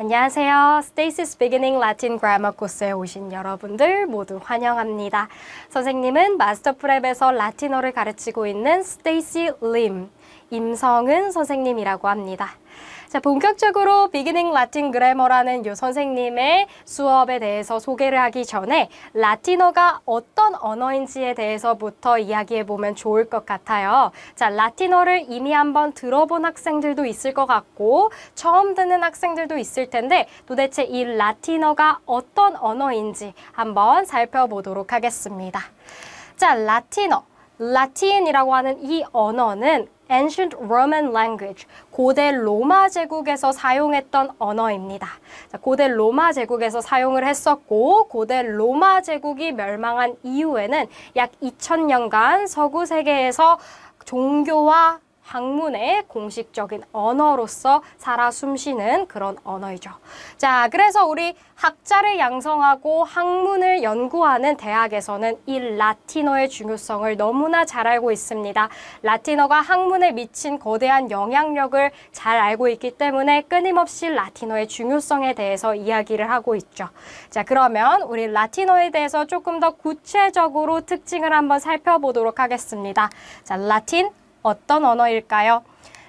안녕하세요. Stacy's Beginning Latin Grammar 코스에 오신 여러분들 모두 환영합니다. 선생님은 마스터프랩에서 라틴어를 가르치고 있는 스테이시 림, 임성은 선생님이라고 합니다. 자, 본격적으로 Beginning Latin Grammar라는 요 선생님의 수업에 대해서 소개를 하기 전에 라틴어가 어떤 언어인지에 대해서부터 이야기해보면 좋을 것 같아요. 자, 라틴어를 이미 한번 들어본 학생들도 있을 것 같고 처음 듣는 학생들도 있을 텐데 도대체 이 라틴어가 어떤 언어인지 한번 살펴보도록 하겠습니다. 자, 라틴어, 라틴이라고 하는 이 언어는 Ancient Roman Language, 고대 로마 제국에서 사용했던 언어입니다. 자, 고대 로마 제국에서 사용을 했었고 고대 로마 제국이 멸망한 이후에는 약 2000년간 서구 세계에서 종교와 학문의 공식적인 언어로서 살아 숨쉬는 그런 언어이죠. 자, 그래서 우리 학자를 양성하고 학문을 연구하는 대학에서는 이 라틴어의 중요성을 너무나 잘 알고 있습니다. 라틴어가 학문에 미친 거대한 영향력을 잘 알고 있기 때문에 끊임없이 라틴어의 중요성에 대해서 이야기를 하고 있죠. 자, 그러면 우리 라틴어에 대해서 조금 더 구체적으로 특징을 한번 살펴보도록 하겠습니다. 자, 라틴 어떤 언어일까요?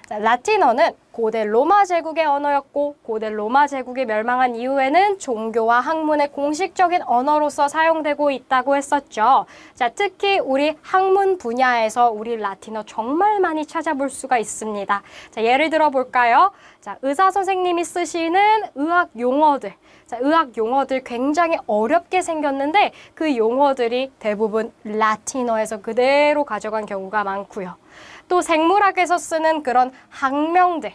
자, 라틴어는 고대 로마 제국의 언어였고 고대 로마 제국이 멸망한 이후에는 종교와 학문의 공식적인 언어로서 사용되고 있다고 했었죠. 자, 특히 우리 학문 분야에서 우리 라틴어 정말 많이 찾아볼 수가 있습니다. 자, 예를 들어 볼까요? 자, 의사 선생님이 쓰시는 의학 용어들. 자, 의학 용어들 굉장히 어렵게 생겼는데 그 용어들이 대부분 라틴어에서 그대로 가져간 경우가 많고요. 또 생물학에서 쓰는 그런 학명들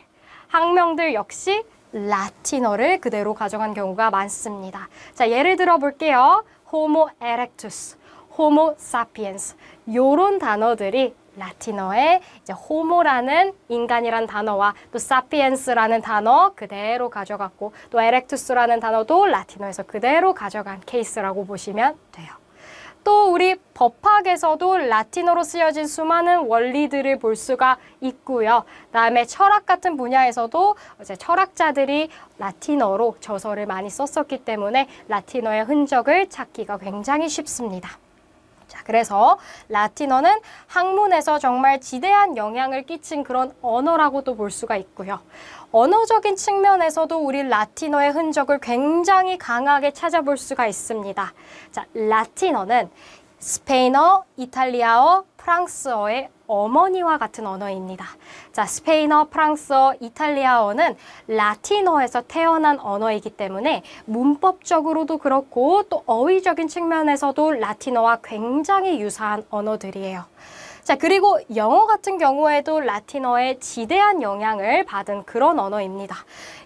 역시 라틴어를 그대로 가져간 경우가 많습니다. 자, 예를 들어 볼게요. Homo erectus, Homo sapiens 요런 단어들이 라틴어에 이제 homo라는 인간이란 단어와 또 sapiens라는 단어 그대로 가져갔고 또 erectus라는 단어도 라틴어에서 그대로 가져간 케이스라고 보시면 돼요. 또 우리 법학에서도 라틴어로 쓰여진 수많은 원리들을 볼 수가 있고요. 그다음에 철학 같은 분야에서도 이제 철학자들이 라틴어로 저서를 많이 썼었기 때문에 라틴어의 흔적을 찾기가 굉장히 쉽습니다. 자, 그래서 라틴어는 학문에서 정말 지대한 영향을 끼친 그런 언어라고도 볼 수가 있고요. 언어적인 측면에서도 우리 라틴어의 흔적을 굉장히 강하게 찾아볼 수가 있습니다. 자, 라틴어는 스페인어, 이탈리아어, 프랑스어의 어머니와 같은 언어입니다. 자, 스페인어, 프랑스어, 이탈리아어는 라틴어에서 태어난 언어이기 때문에 문법적으로도 그렇고 또 어휘적인 측면에서도 라틴어와 굉장히 유사한 언어들이에요. 자, 그리고 영어 같은 경우에도 라틴어에 지대한 영향을 받은 그런 언어입니다.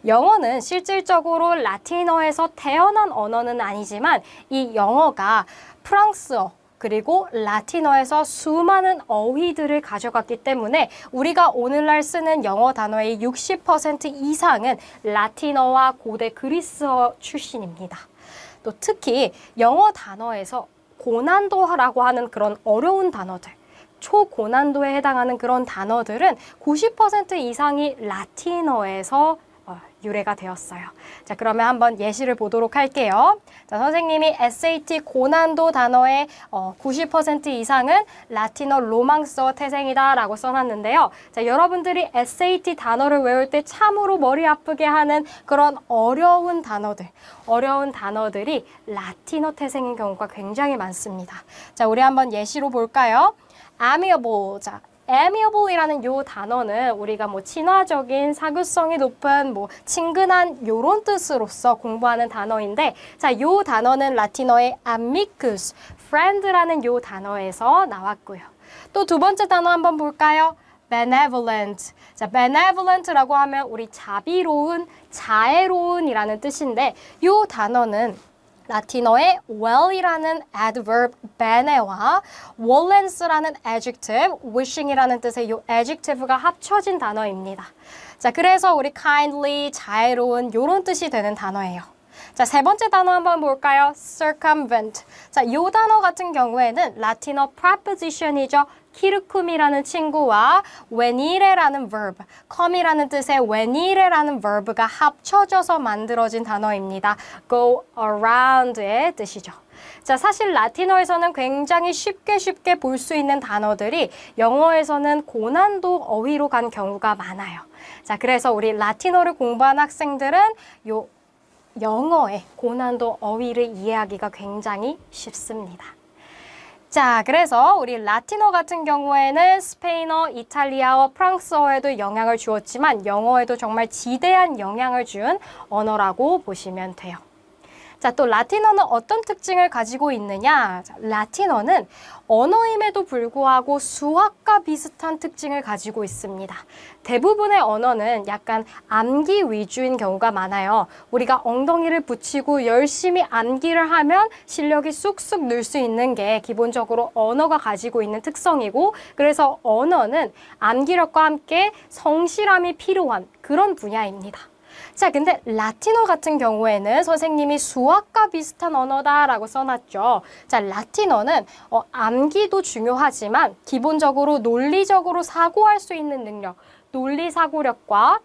영어는 실질적으로 라틴어에서 태어난 언어는 아니지만 이 영어가 프랑스어 그리고 라틴어에서 수많은 어휘들을 가져갔기 때문에 우리가 오늘날 쓰는 영어 단어의 60% 이상은 라틴어와 고대 그리스어 출신입니다. 또 특히 영어 단어에서 고난도라고 하는 그런 어려운 단어들, 초고난도에 해당하는 그런 단어들은 90% 이상이 라틴어에서 유래가 되었어요. 자, 그러면 한번 예시를 보도록 할게요. 자, 선생님이 SAT 고난도 단어의 90% 이상은 라틴어 로망스어 태생이다 라고 써놨는데요. 자, 여러분들이 SAT 단어를 외울 때 참으로 머리 아프게 하는 그런 어려운 단어들이 라틴어 태생인 경우가 굉장히 많습니다. 자, 우리 한번 예시로 볼까요? amiable. 자, amiable이라는 요 단어는 우리가 뭐 친화적인 사교성이 높은 뭐 친근한 요런 뜻으로서 공부하는 단어인데 자, 요 단어는 라틴어의 amicus, friend라는 요 단어에서 나왔고요. 또 두 번째 단어 한번 볼까요? benevolent. 자, benevolent라고 하면 우리 자비로운, 자애로운이라는 뜻인데 요 단어는 라틴어의 well이라는 adverb bene와 wolence라는 adjective, wishing이라는 뜻의 이 adjective가 합쳐진 단어입니다. 자, 그래서 우리 kindly, 자애로운 이런 뜻이 되는 단어예요. 자, 세 번째 단어 한번 볼까요? circumvent. 자, 이 단어 같은 경우에는 라틴어 preposition이죠. 키르쿰이라는 친구와 ven이re라는 verb, come이라는 뜻의 ven이re라는 verb가 합쳐져서 만들어진 단어입니다. go around의 뜻이죠. 자, 사실 라틴어에서는 굉장히 쉽게 볼 수 있는 단어들이 영어에서는 고난도 어휘로 간 경우가 많아요. 자, 그래서 우리 라틴어를 공부한 학생들은 요 영어의 고난도 어휘를 이해하기가 굉장히 쉽습니다. 자, 그래서 우리 라틴어 같은 경우에는 스페인어, 이탈리아어, 프랑스어에도 영향을 주었지만 영어에도 정말 지대한 영향을 준 언어라고 보시면 돼요. 자, 또 라틴어는 어떤 특징을 가지고 있느냐? 자, 라틴어는 언어임에도 불구하고 수학과 비슷한 특징을 가지고 있습니다. 대부분의 언어는 약간 암기 위주인 경우가 많아요. 우리가 엉덩이를 붙이고 열심히 암기를 하면 실력이 쑥쑥 늘 수 있는 게 기본적으로 언어가 가지고 있는 특성이고, 그래서 언어는 암기력과 함께 성실함이 필요한 그런 분야입니다. 자, 근데 라틴어 같은 경우에는 선생님이 수학과 비슷한 언어다라고 써놨죠. 자, 라틴어는 암기도 중요하지만 기본적으로 논리적으로 사고할 수 있는 능력, 논리사고력과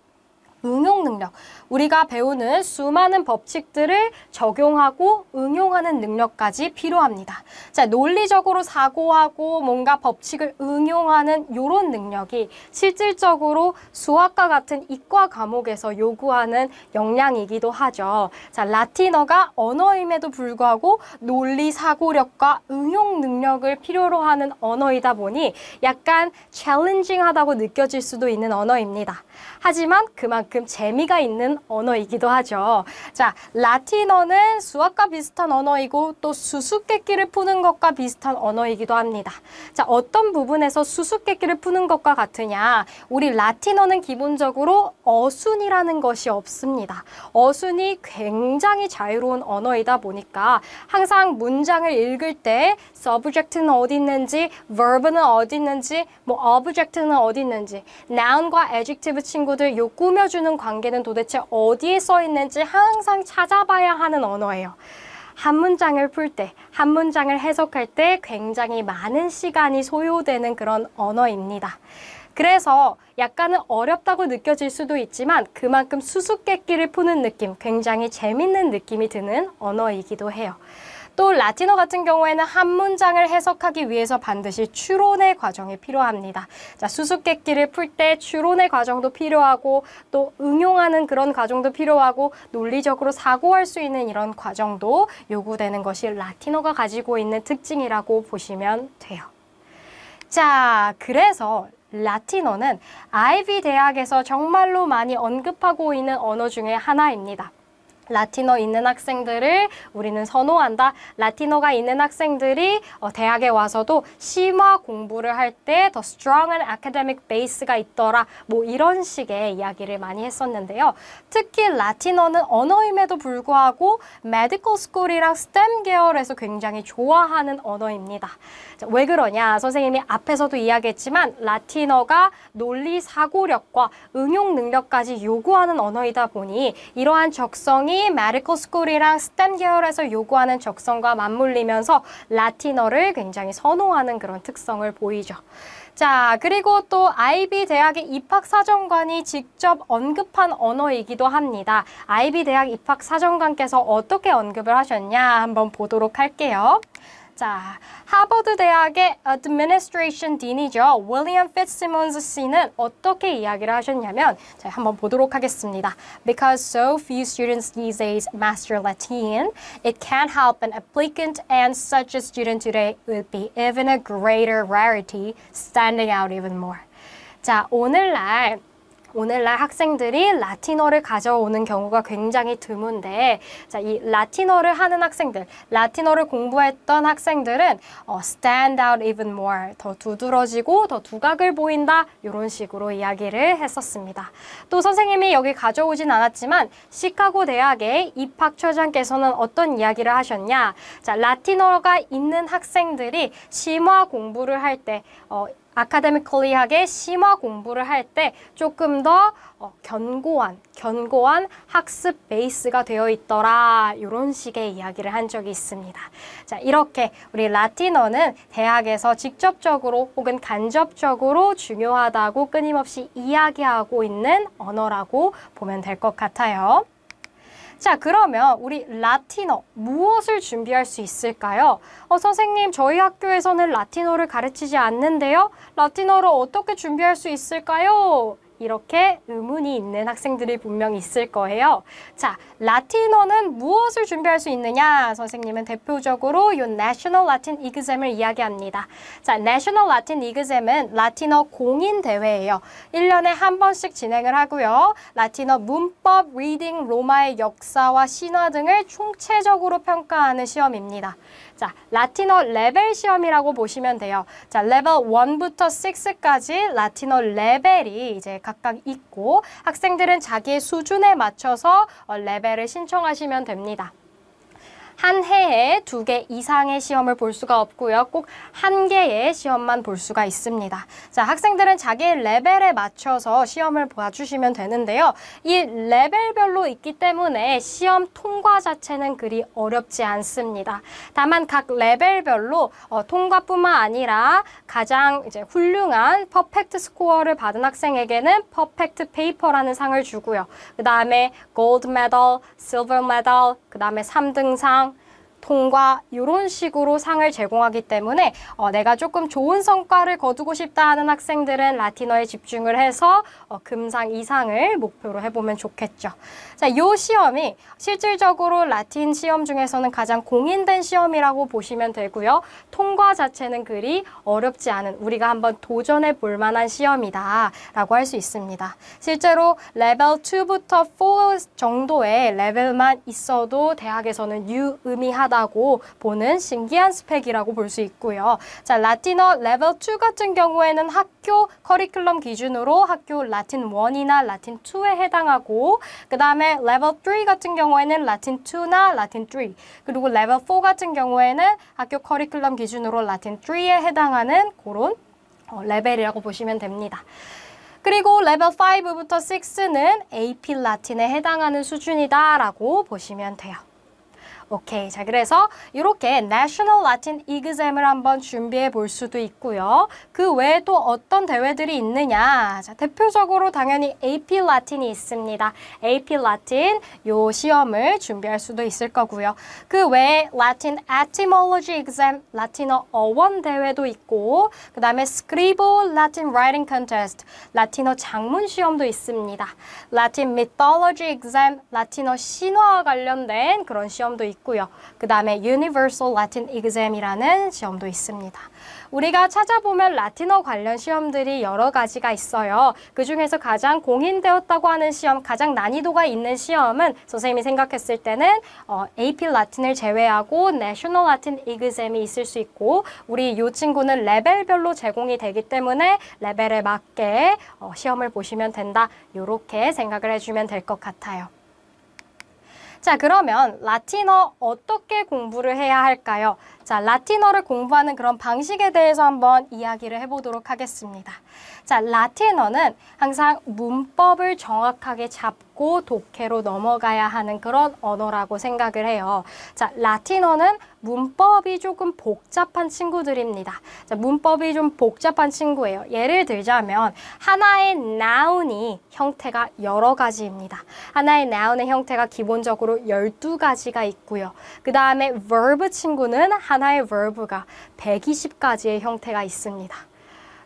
응용 능력, 우리가 배우는 수많은 법칙들을 적용하고 응용하는 능력까지 필요합니다. 자, 논리적으로 사고하고 뭔가 법칙을 응용하는 이런 능력이 실질적으로 수학과 같은 이과 과목에서 요구하는 역량이기도 하죠. 자, 라틴어가 언어임에도 불구하고 논리 사고력과 응용 능력을 필요로 하는 언어이다 보니 약간 챌린징하다고 느껴질 수도 있는 언어입니다. 하지만 그만큼 재미가 있는 언어이기도 하죠. 자, 라틴어는 수학과 비슷한 언어이고 또 수수께끼를 푸는 것과 비슷한 언어이기도 합니다. 자, 어떤 부분에서 수수께끼를 푸는 것과 같으냐? 우리 라틴어는 기본적으로 어순이라는 것이 없습니다. 어순이 굉장히 자유로운 언어이다 보니까 항상 문장을 읽을 때 subject는 어디 있는지, verb는 어디 있는지, object는 어디 있는지, noun과 adjective 친구들 요 꾸며주는 관계는 도대체 어디에 써 있는지 항상 찾아봐야 하는 언어예요. 한 문장을 풀 때, 한 문장을 해석할 때 굉장히 많은 시간이 소요되는 그런 언어입니다. 그래서 약간은 어렵다고 느껴질 수도 있지만 그만큼 수수께끼를 푸는 느낌, 굉장히 재밌는 느낌이 드는 언어이기도 해요. 또 라틴어 같은 경우에는 한 문장을 해석하기 위해서 반드시 추론의 과정이 필요합니다. 자, 수수께끼를 풀 때 추론의 과정도 필요하고 또 응용하는 그런 과정도 필요하고 논리적으로 사고할 수 있는 이런 과정도 요구되는 것이 라틴어가 가지고 있는 특징이라고 보시면 돼요. 자, 그래서 라틴어는 아이비 대학에서 정말로 많이 언급하고 있는 언어 중에 하나입니다. 라틴어 있는 학생들을 우리는 선호한다. 라틴어가 있는 학생들이 대학에 와서도 심화 공부를 할 때 더 strong한 academic base가 있더라. 뭐 이런 식의 이야기를 많이 했었는데요. 특히 라틴어는 언어임에도 불구하고 medical school이랑 STEM 계열에서 굉장히 좋아하는 언어입니다. 자, 왜 그러냐? 선생님이 앞에서도 이야기했지만 라틴어가 논리 사고력과 응용 능력까지 요구하는 언어이다 보니 이러한 적성이 메디컬 스쿨이랑 스템 계열에서 요구하는 적성과 맞물리면서 라틴어를 굉장히 선호하는 그런 특성을 보이죠. 자, 그리고 또 아이비 대학의 입학사정관이 직접 언급한 언어이기도 합니다. 아이비 대학 입학사정관께서 어떻게 언급을 하셨냐 한번 보도록 할게요. 자, 하버드 대학의 Administration Dean이죠. 윌리엄 피츠시몬스 씨는 어떻게 이야기를 하셨냐면, 자, 한번 보도록 하겠습니다. Because so few students these days master Latin, it can't help an applicant and such a student today would be even a greater rarity, standing out even more. 자, 오늘날 학생들이 라틴어를 가져오는 경우가 굉장히 드문데, 자, 이 라틴어를 하는 학생들, 라틴어를 공부했던 학생들은 stand out even more, 더 두드러지고 더 두각을 보인다, 이런 식으로 이야기를 했었습니다. 또 선생님이 여기 가져오진 않았지만 시카고 대학의 입학처장께서는 어떤 이야기를 하셨냐? 자, 라틴어가 있는 학생들이 심화 공부를 할 때 아카데미컬리하게 심화 공부를 할 때 조금 더 견고한 학습 베이스가 되어 있더라. 이런 식의 이야기를 한 적이 있습니다. 자, 이렇게 우리 라틴어는 대학에서 직접적으로 혹은 간접적으로 중요하다고 끊임없이 이야기하고 있는 언어라고 보면 될 것 같아요. 자, 그러면 우리 라틴어 무엇을 준비할 수 있을까요? 선생님, 저희 학교에서는 라틴어를 가르치지 않는데요. 라틴어를 어떻게 준비할 수 있을까요? 이렇게 의문이 있는 학생들이 분명히 있을 거예요. 자, 라틴어는 무엇을 준비할 수 있느냐? 선생님은 대표적으로 이 National Latin Exam을 이야기합니다. 자, National Latin Exam은 라틴어 공인 대회예요. 1년에 한 번씩 진행을 하고요. 라틴어 문법, 리딩, 로마의 역사와 신화 등을 총체적으로 평가하는 시험입니다. 자, 라틴어 레벨 시험이라고 보시면 돼요. 자, 레벨 1부터 6까지 라틴어 레벨이 이제 각각 있고 학생들은 자기의 수준에 맞춰서 레벨을 신청하시면 됩니다. 한 해에 2개 이상의 시험을 볼 수가 없고요. 꼭 한 개의 시험만 볼 수가 있습니다. 자, 학생들은 자기의 레벨에 맞춰서 시험을 봐주시면 되는데요. 이 레벨별로 있기 때문에 시험 통과 자체는 그리 어렵지 않습니다. 다만 각 레벨별로 통과뿐만 아니라 가장 이제 훌륭한 퍼펙트 스코어를 받은 학생에게는 퍼펙트 페이퍼라는 상을 주고요. 그 다음에 골드 메달, 실버 메달, 그 다음에 3등상, 통과 이런 식으로 상을 제공하기 때문에 내가 조금 좋은 성과를 거두고 싶다 하는 학생들은 라틴어에 집중을 해서 금상 이상을 목표로 해보면 좋겠죠. 자, 이 시험이 실질적으로 라틴 시험 중에서는 가장 공인된 시험이라고 보시면 되고요. 통과 자체는 그리 어렵지 않은 우리가 한번 도전해 볼 만한 시험이다 라고 할 수 있습니다. 실제로 레벨 2부터 4 정도의 레벨만 있어도 대학에서는 유의미하다 고 보는 신기한 스펙이라고 볼 수 있고요. 자, 라틴어 레벨 2 같은 경우에는 학교 커리큘럼 기준으로 학교 라틴 1이나 라틴 2에 해당하고 그 다음에 레벨 3 같은 경우에는 라틴 2나 라틴 3 그리고 레벨 4 같은 경우에는 학교 커리큘럼 기준으로 라틴 3에 해당하는 그런 레벨이라고 보시면 됩니다. 그리고 레벨 5부터 6는 AP 라틴에 해당하는 수준이다라고 보시면 돼요. 오케이. 자, 그래서 이렇게 National Latin Exam을 한번 준비해 볼 수도 있고요. 그 외에 또 어떤 대회들이 있느냐. 자, 대표적으로 당연히 AP 라틴이 있습니다. AP 라틴 요 시험을 준비할 수도 있을 거고요. 그 외에 Latin Etymology Exam, 라틴어 어원 대회도 있고 그 다음에 Scribble Latin Writing Contest, 라틴어 작문 시험도 있습니다. Latin Mythology Exam, 라틴어 신화와 관련된 그런 시험도 있고요. 그 다음에 Universal Latin Exam이라는 시험도 있습니다. 우리가 찾아보면 라틴어 관련 시험들이 여러 가지가 있어요. 그 중에서 가장 공인되었다고 하는 시험, 가장 난이도가 있는 시험은 선생님이 생각했을 때는 AP 라틴을 제외하고 National Latin Exam이 있을 수 있고 우리 이 친구는 레벨별로 제공이 되기 때문에 레벨에 맞게 시험을 보시면 된다. 이렇게 생각을 해주면 될 것 같아요. 자, 그러면 라틴어 어떻게 공부를 해야 할까요? 자, 라틴어를 공부하는 그런 방식에 대해서 한번 이야기를 해보도록 하겠습니다. 자, 라틴어는 항상 문법을 정확하게 잡고 독해로 넘어가야 하는 그런 언어라고 생각을 해요. 자, 라틴어는 문법이 조금 복잡한 친구들입니다. 자, 문법이 좀 복잡한 친구예요. 예를 들자면 하나의 noun이 형태가 여러 가지입니다. 하나의 noun의 형태가 기본적으로 12가지가 있고요. 그 다음에 verb 친구는 하나의 verb가 120가지의 형태가 있습니다.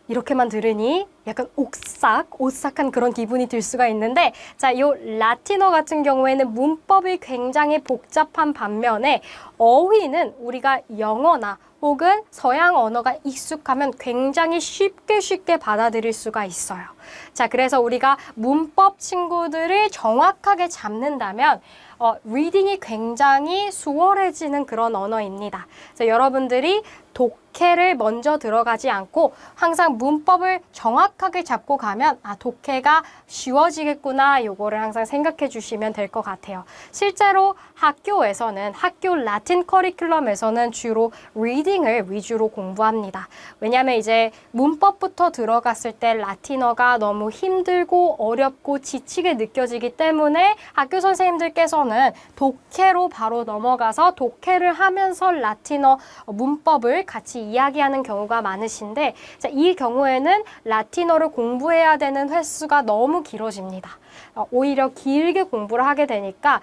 이렇게만 들으니 약간 오싹한 그런 기분이 들 수가 있는데 자, 요 라틴어 같은 경우에는 문법이 굉장히 복잡한 반면에 어휘는 우리가 영어나 혹은 서양 언어가 익숙하면 굉장히 쉽게 받아들일 수가 있어요. 자, 그래서 우리가 문법 친구들을 정확하게 잡는다면 리딩이 굉장히 수월해지는 그런 언어입니다. 그래서 여러분들이 독해를 먼저 들어가지 않고 항상 문법을 정확하게 잡고 가면 독해가 쉬워지겠구나, 요거를 항상 생각해 주시면 될 것 같아요. 실제로 학교에서는, 학교 라틴 커리큘럼에서는 주로 리딩을 위주로 공부합니다. 왜냐하면 이제 문법부터 들어갔을 때 라틴어가 너무 힘들고 어렵고 지치게 느껴지기 때문에 학교 선생님들께서는 독해로 바로 넘어가서 독해를 하면서 라틴어 문법을 같이 이야기하는 경우가 많으신데, 자, 이 경우에는 라틴어를 공부해야 되는 횟수가 너무 길어집니다. 오히려 길게 공부를 하게 되니까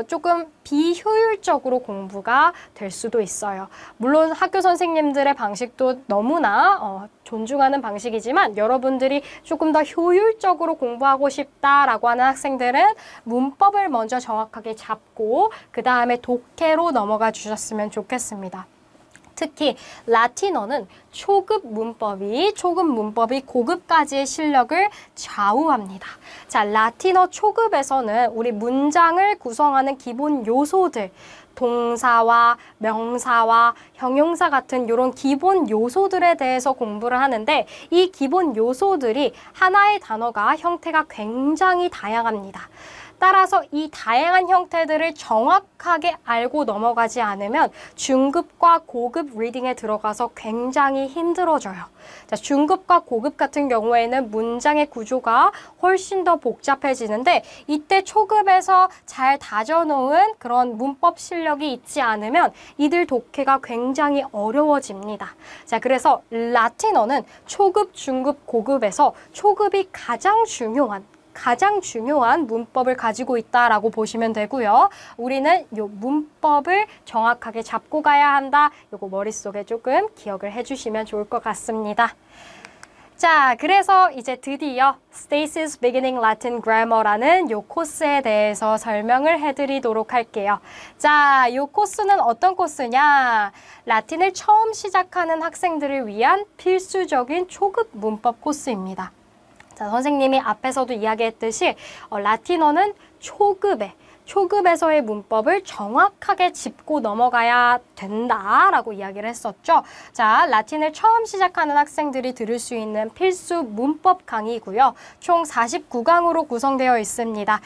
조금 비효율적으로 공부가 될 수도 있어요. 물론 학교 선생님들의 방식도 너무나 존중하는 방식이지만 여러분들이 조금 더 효율적으로 공부하고 싶다라고 하는 학생들은 문법을 먼저 정확하게 잡고 그 다음에 독해로 넘어가 주셨으면 좋겠습니다. 특히 라틴어는 초급 문법이 고급까지의 실력을 좌우합니다. 자, 라틴어 초급에서는 우리 문장을 구성하는 기본 요소들, 동사와 명사와 형용사 같은 이런 기본 요소들에 대해서 공부를 하는데, 이 기본 요소들이 하나의 단어가 형태가 굉장히 다양합니다. 따라서 이 다양한 형태들을 정확하게 알고 넘어가지 않으면 중급과 고급 리딩에 들어가서 굉장히 힘들어져요. 자, 중급과 고급 같은 경우에는 문장의 구조가 훨씬 더 복잡해지는데, 이때 초급에서 잘 다져놓은 그런 문법 실력이 있지 않으면 이들 독해가 굉장히 어려워집니다. 자, 그래서 라틴어는 초급, 중급, 고급에서 초급이 가장 중요한 문법을 가지고 있다라고 보시면 되고요. 우리는 이 문법을 정확하게 잡고 가야 한다. 이거 머릿속에 조금 기억을 해주시면 좋을 것 같습니다. 자, 그래서 이제 드디어 Stacy's Beginning Latin Grammar라는 이 코스에 대해서 설명을 해드리도록 할게요. 자, 이 코스는 어떤 코스냐? 라틴을 처음 시작하는 학생들을 위한 필수적인 초급 문법 코스입니다. 자, 선생님이 앞에서도 이야기했듯이 라틴어는 초급에서의 문법을 정확하게 짚고 넘어가야 된다라고 이야기를 했었죠. 자, 라틴을 처음 시작하는 학생들이 들을 수 있는 필수 문법 강의고요. 총 49강으로 구성되어 있습니다.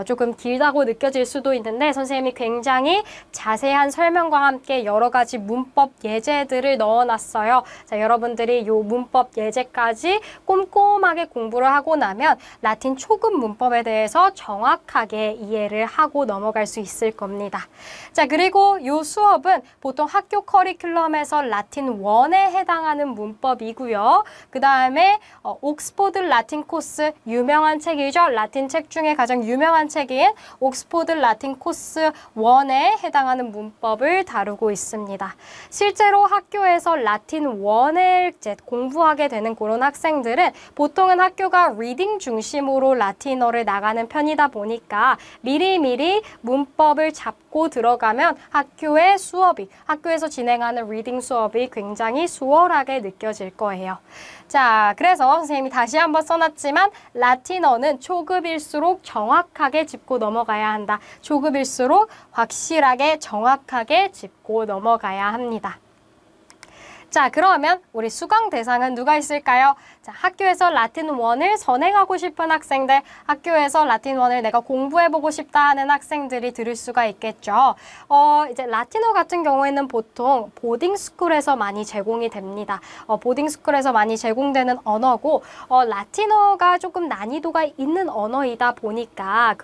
조금 길다고 느껴질 수도 있는데 선생님이 굉장히 자세한 설명과 함께 여러 가지 문법 예제들을 넣어놨어요. 자, 여러분들이 이 문법 예제까지 꼼꼼하게 공부를 하고 나면 라틴 초급 문법에 대해서 정확하게 이해를 하고 넘어갈 수 있을 겁니다. 자, 그리고 이 수업은 보통 학교 커리큘럼에서 라틴 1에 해당하는 문법이고요. 그 다음에 옥스포드 라틴 코스, 유명한 책이죠. 라틴 책 중에 가장 유명한 책인 옥스포드 라틴 코스 1에 해당하는 문법을 다루고 있습니다. 실제로 학교에서 라틴 1을 이제 공부하게 되는 그런 학생들은 보통은 학교가 리딩 중심으로 라틴어를 나가는 편이다 보니까 미리미리 문법을 잡고 들어가면 학교에서 진행하는 리딩 수업이 굉장히 수월하게 느껴질 거예요. 자, 그래서 선생님이 다시 한번 써놨지만 라틴어는 초급일수록 정확하게 짚고 넘어가야 한다. 초급일수록 확실하게 정확하게 짚고 넘어가야 합니다. 자, 그러면 우리 수강 대상은 누가 있을까요? 자, 학교에서 라틴 1을 선행하고 싶은 학생들, 학교에서 라틴 1을 내가 공부해보고 싶다 하는 학생들이 들을 수가 있겠죠. 이제 라틴어 같은 경우에는 보통 보딩스쿨에서 많이 제공이 됩니다. 보딩스쿨에서 많이 제공되는 언어고, 라틴어가 조금 난이도가 있는 언어이다 보니까,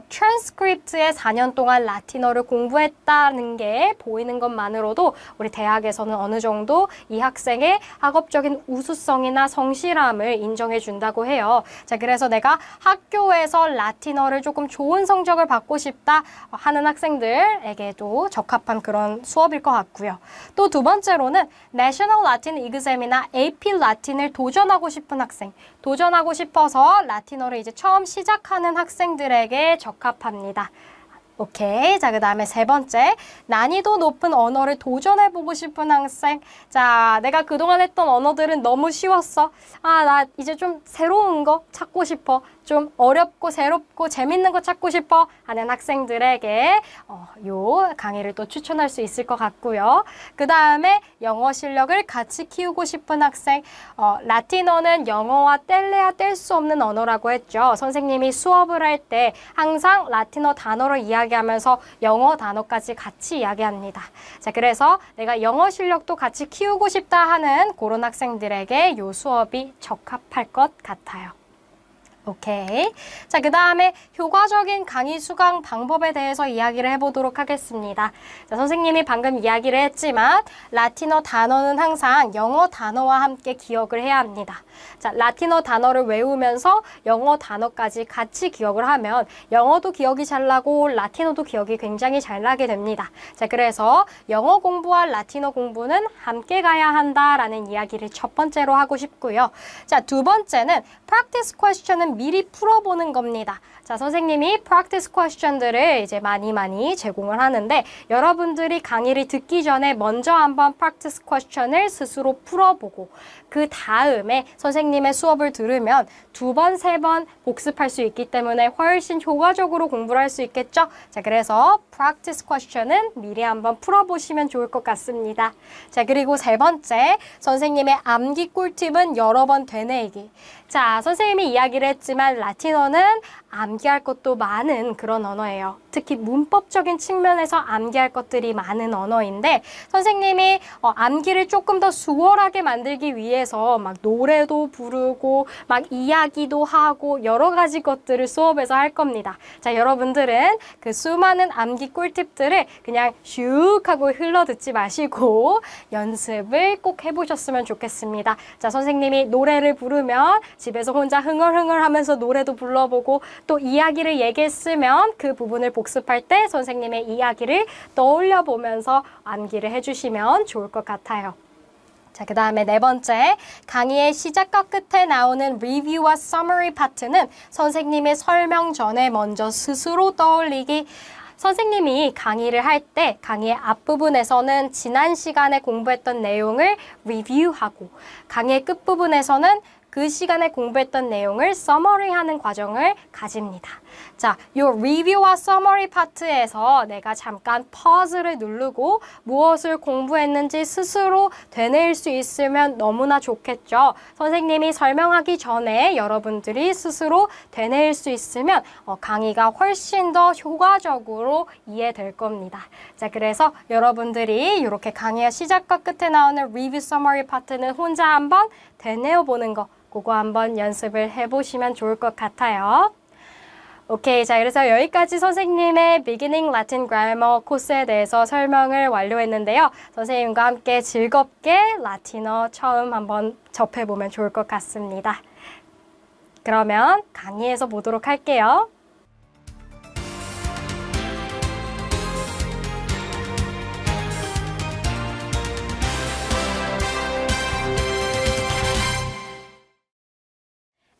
트랜스크립트에 4년 동안 라틴어를 공부했다는 게 보이는 것만으로도 우리 대학에서는 어느 정도 이 학생의 학업적인 우수성이나 성실함을 인정해 준다고 해요. 자, 그래서 내가 학교에서 라틴어를 조금 좋은 성적을 받고 싶다 하는 학생들에게도 적합한 그런 수업일 것 같고요. 또 두 번째로는 National Latin Exam이나 AP 라틴을 도전하고 싶은 학생, 도전하고 싶어서 라틴어를 이제 처음 시작하는 학생들에게 적합합니다. 오케이. 자, 그 다음에 세 번째. 난이도 높은 언어를 도전해보고 싶은 학생. 자, 내가 그동안 했던 언어들은 너무 쉬웠어. 아, 나 이제 좀 새로운 거 찾고 싶어. 좀 어렵고 새롭고 재밌는 거 찾고 싶어 하는 학생들에게 요 강의를 또 추천할 수 있을 것 같고요. 그 다음에 영어 실력을 같이 키우고 싶은 학생. 라틴어는 영어와 뗄래야 뗄 수 없는 언어라고 했죠. 선생님이 수업을 할 때 항상 라틴어 단어를 이야기하면서 영어 단어까지 같이 이야기합니다. 자, 그래서 내가 영어 실력도 같이 키우고 싶다 하는 그런 학생들에게 요 수업이 적합할 것 같아요. 오케이. 자, 그 다음에 효과적인 강의 수강 방법에 대해서 이야기를 해보도록 하겠습니다. 자, 선생님이 방금 이야기를 했지만 라틴어 단어는 항상 영어 단어와 함께 기억을 해야 합니다. 자, 라틴어 단어를 외우면서 영어 단어까지 같이 기억을 하면 영어도 기억이 잘 나고 라틴어도 기억이 굉장히 잘 나게 됩니다. 자, 그래서 영어 공부와 라틴어 공부는 함께 가야 한다라는 이야기를 첫 번째로 하고 싶고요. 자, 두 번째는 practice question은 미리 풀어보는 겁니다. 자, 선생님이 practice question들을 이제 많이 제공을 하는데 여러분들이 강의를 듣기 전에 먼저 한번 practice question을 스스로 풀어보고 그 다음에 선생님의 수업을 들으면 두 번, 세 번 복습할 수 있기 때문에 훨씬 효과적으로 공부를 할 수 있겠죠? 자, 그래서 practice question은 미리 한번 풀어보시면 좋을 것 같습니다. 자, 그리고 세 번째, 선생님의 암기 꿀팁은 여러 번 되뇌이기. 자, 선생님이 이야기를 했지만 라틴어는 암기할 것도 많은 그런 언어예요. 특히 문법적인 측면에서 암기할 것들이 많은 언어인데 선생님이 암기를 조금 더 수월하게 만들기 위해서 막 노래도 부르고 막 이야기도 하고 여러 가지 것들을 수업에서 할 겁니다. 자, 여러분들은 그 수많은 암기 꿀팁들을 그냥 슉 하고 흘러 듣지 마시고 연습을 꼭 해보셨으면 좋겠습니다. 자, 선생님이 노래를 부르면 집에서 혼자 흥얼흥얼 하면서 노래도 불러보고 또 이야기를 얘기했으면 그 부분을 복습할 때 선생님의 이야기를 떠올려 보면서 암기를 해주시면 좋을 것 같아요. 자, 그 다음에 네 번째, 강의의 시작과 끝에 나오는 리뷰와 서머리 파트는 선생님의 설명 전에 먼저 스스로 떠올리기. 선생님이 강의를 할 때 강의의 앞부분에서는 지난 시간에 공부했던 내용을 리뷰하고 강의의 끝부분에서는 그 시간에 공부했던 내용을 서머리하는 과정을 가집니다. 자, 요 리뷰와 서머리 파트에서 내가 잠깐 퍼즈를 누르고 무엇을 공부했는지 스스로 되뇌일 수 있으면 너무나 좋겠죠. 선생님이 설명하기 전에 여러분들이 스스로 되뇌일 수 있으면 강의가 훨씬 더 효과적으로 이해될 겁니다. 자, 그래서 여러분들이 이렇게 강의의 시작과 끝에 나오는 리뷰 서머리 파트는 혼자 한번 되뇌어 보는 거 그거 한번 연습을 해보시면 좋을 것 같아요. 오케이, 자, 그래서 여기까지 선생님의 Beginning Latin Grammar 코스에 대해서 설명을 완료했는데요. 선생님과 함께 즐겁게 라틴어 처음 한번 접해보면 좋을 것 같습니다. 그러면 강의에서 보도록 할게요.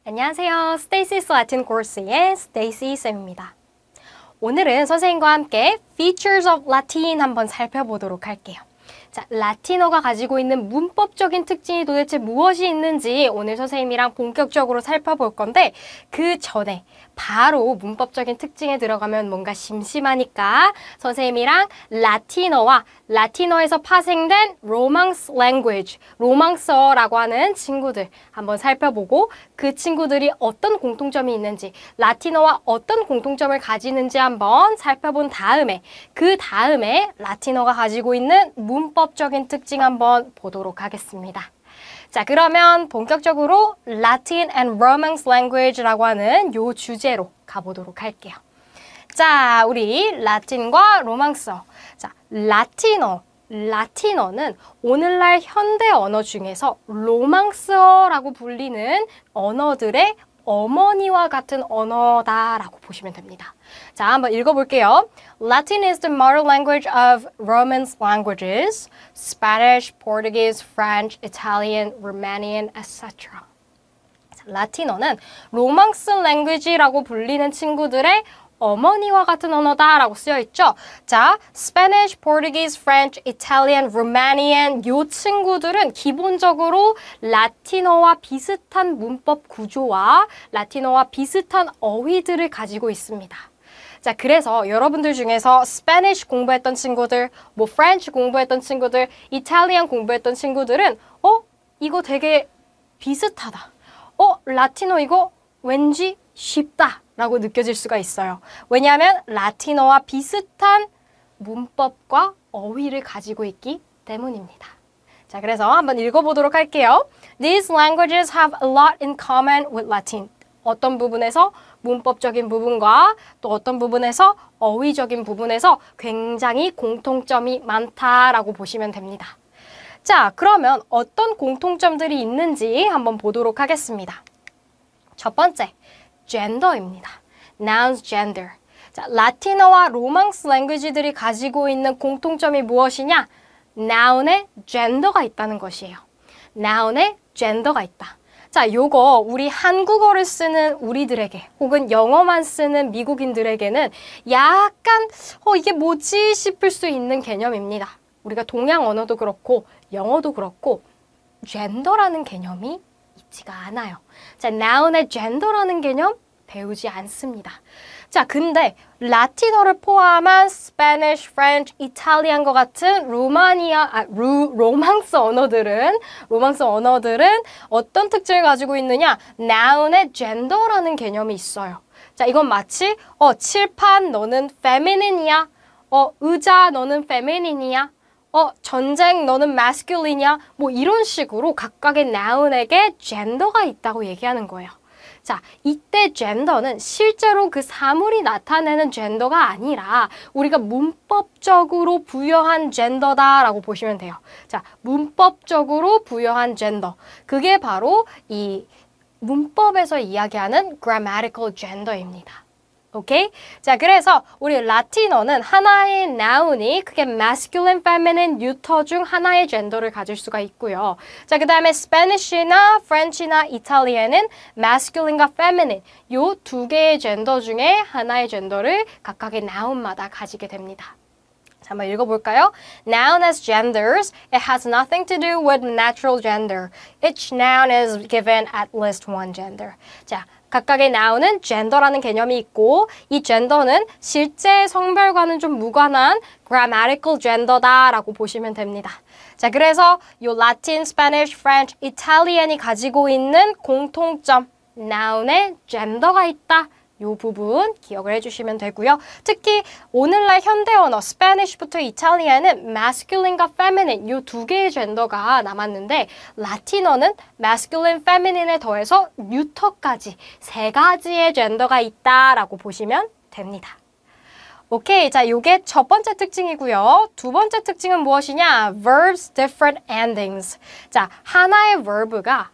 안녕하세요. 스테이시's 라틴 코스의 스테이시 쌤입니다. 오늘은 선생님과 함께 Features of Latin 한번 살펴보도록 할게요. 자, 라틴어가 가지고 있는 문법적인 특징이 도대체 무엇이 있는지 오늘 선생님이랑 본격적으로 살펴볼 건데 그 전에 바로 문법적인 특징에 들어가면 뭔가 심심하니까 선생님이랑 라틴어와 라틴어에서 파생된 로망스 랭귀지, 로망서라고 하는 친구들 한번 살펴보고 그 친구들이 어떤 공통점이 있는지 라틴어와 어떤 공통점을 가지는지 한번 살펴본 다음에 그 다음에 라틴어가 가지고 있는 문법적인 특징 한번 보도록 하겠습니다. 자, 그러면 본격적으로 Latin and Romance Language라고 하는 요 주제로 가보도록 할게요. 자, 우리 라틴과 로망서. 자, 라틴어는 오늘날 현대 언어 중에서 로망스어라고 불리는 언어들의 어머니와 같은 언어다라고 보시면 됩니다. 자, 한번 읽어볼게요. Latin is the mother language of Romance languages, Spanish, Portuguese, French, Italian, Romanian, etc. 라틴어는 로망스 랭귀지라고 불리는 친구들의 어머니와 같은 언어다라고 쓰여 있죠. 자, Spanish, Portuguese, French, Italian, Romanian 요 친구들은 기본적으로 라틴어와 비슷한 문법 구조와 라틴어와 비슷한 어휘들을 가지고 있습니다. 자, 그래서 여러분들 중에서 Spanish 공부했던 친구들, 뭐 French 공부했던 친구들, Italian 공부했던 친구들은 이거 되게 비슷하다. 라틴어 이거 왠지 쉽다 라고 느껴질 수가 있어요. 왜냐하면 라틴어와 비슷한 문법과 어휘를 가지고 있기 때문입니다. 자, 그래서 한번 읽어보도록 할게요. These languages have a lot in common with Latin. 어떤 부분에서 문법적인 부분과 또 어떤 부분에서 어휘적인 부분에서 굉장히 공통점이 많다라고 보시면 됩니다. 자, 그러면 어떤 공통점들이 있는지 한번 보도록 하겠습니다. 첫 번째, gender입니다. Nouns, gender. 자, 라틴어와 로망스 랭귀지들이 가지고 있는 공통점이 무엇이냐? noun에 gender가 있다는 것이에요. noun에 gender가 있다. 자, 요거 우리 한국어를 쓰는 우리들에게 혹은 영어만 쓰는 미국인들에게는 약간 이게 뭐지 싶을 수 있는 개념입니다. 우리가 동양 언어도 그렇고 영어도 그렇고 gender라는 개념이 있지가 않아요. 자, noun의 gender라는 개념 배우지 않습니다. 자, 근데 라틴어를 포함한 Spanish, French, Italian과 같은 로망스 언어들은 어떤 특징을 가지고 있느냐? noun의 gender라는 개념이 있어요. 자, 이건 마치 칠판 너는 feminine이야. 의자 너는 feminine이야. 전쟁 너는 masculine이야. 뭐 이런 식으로 각각의 noun에게 gender가 있다고 얘기하는 거예요. 자, 이때 gender는 실제로 그 사물이 나타내는 gender가 아니라 우리가 문법적으로 부여한 gender다라고 보시면 돼요. 자, 문법적으로 부여한 gender. 그게 바로 이 문법에서 이야기하는 grammatical gender입니다. 오케이? 자, 그래서 우리 라틴어는 하나의 noun이 크게 masculine, feminine, neuter 중 하나의 gender를 가질 수가 있고요. 자, 그 다음에 Spanish나 French나 Italian은 masculine과 feminine 요 두 개의 gender 중에 하나의 gender를 각각의 noun마다 가지게 됩니다. 자, 한번 읽어볼까요? Noun as genders, it has nothing to do with natural gender. Each noun is given at least one gender. 자, 각각의 noun은 gender라는 개념이 있고 이 gender는 실제 성별과는 좀 무관한 grammatical gender다라고 보시면 됩니다. 자, 그래서 요 Latin, Spanish, French, Italian이 가지고 있는 공통점 noun에 gender가 있다. 요 부분 기억을 해주시면 되고요. 특히 오늘날 현대 언어 Spanish부터 Italian은 masculine과 feminine 요 두 개의 젠더가 남았는데 라틴어는 masculine, feminine에 더해서 neuter까지 세 가지의 젠더가 있다라고 보시면 됩니다. 오케이, 자, 요게 첫 번째 특징이고요. 두 번째 특징은 무엇이냐? Verbs, different endings. 자, 하나의 verb가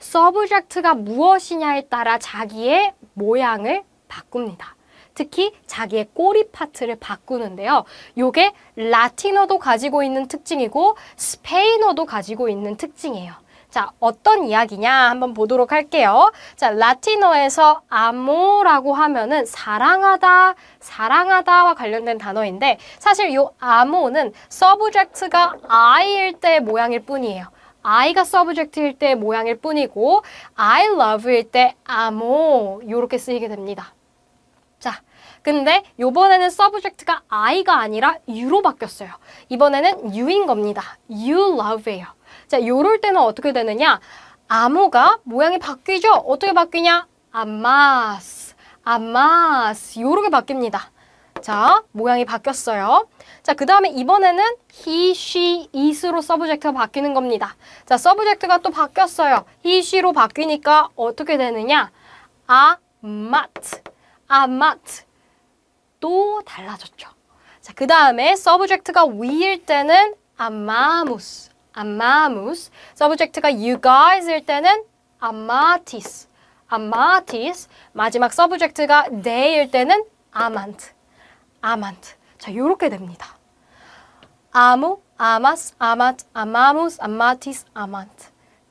subject가 무엇이냐에 따라 자기의 모양을 바꿉니다. 특히 자기의 꼬리 파트를 바꾸는데요. 요게 라틴어도 가지고 있는 특징이고 스페인어도 가지고 있는 특징이에요. 자, 어떤 이야기냐 한번 보도록 할게요. 자, 라틴어에서 amo라고 하면은 사랑하다와 관련된 단어인데 사실 요 amo는 subject가 I일 때의 모양일 뿐이에요. I가 subject일 때의 모양일 뿐이고 I love일 때 amo 요렇게 쓰이게 됩니다. 자, 근데 요번에는 subject가 I가 아니라 you로 바뀌었어요. 이번에는 you인 겁니다. You love예요. 자, 요럴 때는 어떻게 되느냐? amo가 모양이 바뀌죠? 어떻게 바뀌냐? amas 요렇게 바뀝니다. 자, 모양이 바뀌었어요. 자, 그 다음에 이번에는 he, she, it으로 subject가 바뀌는 겁니다. 자, subject가 또 바뀌었어요. he, she로 바뀌니까 어떻게 되느냐? amat 또 달라졌죠. 자, 그 다음에 subject가 we일 때는 amamos subject가 you guys일 때는 amatis 마지막 subject가 they일 때는 amant 자, 요렇게 됩니다. amo, amas, amat, amamos, amatis, amant.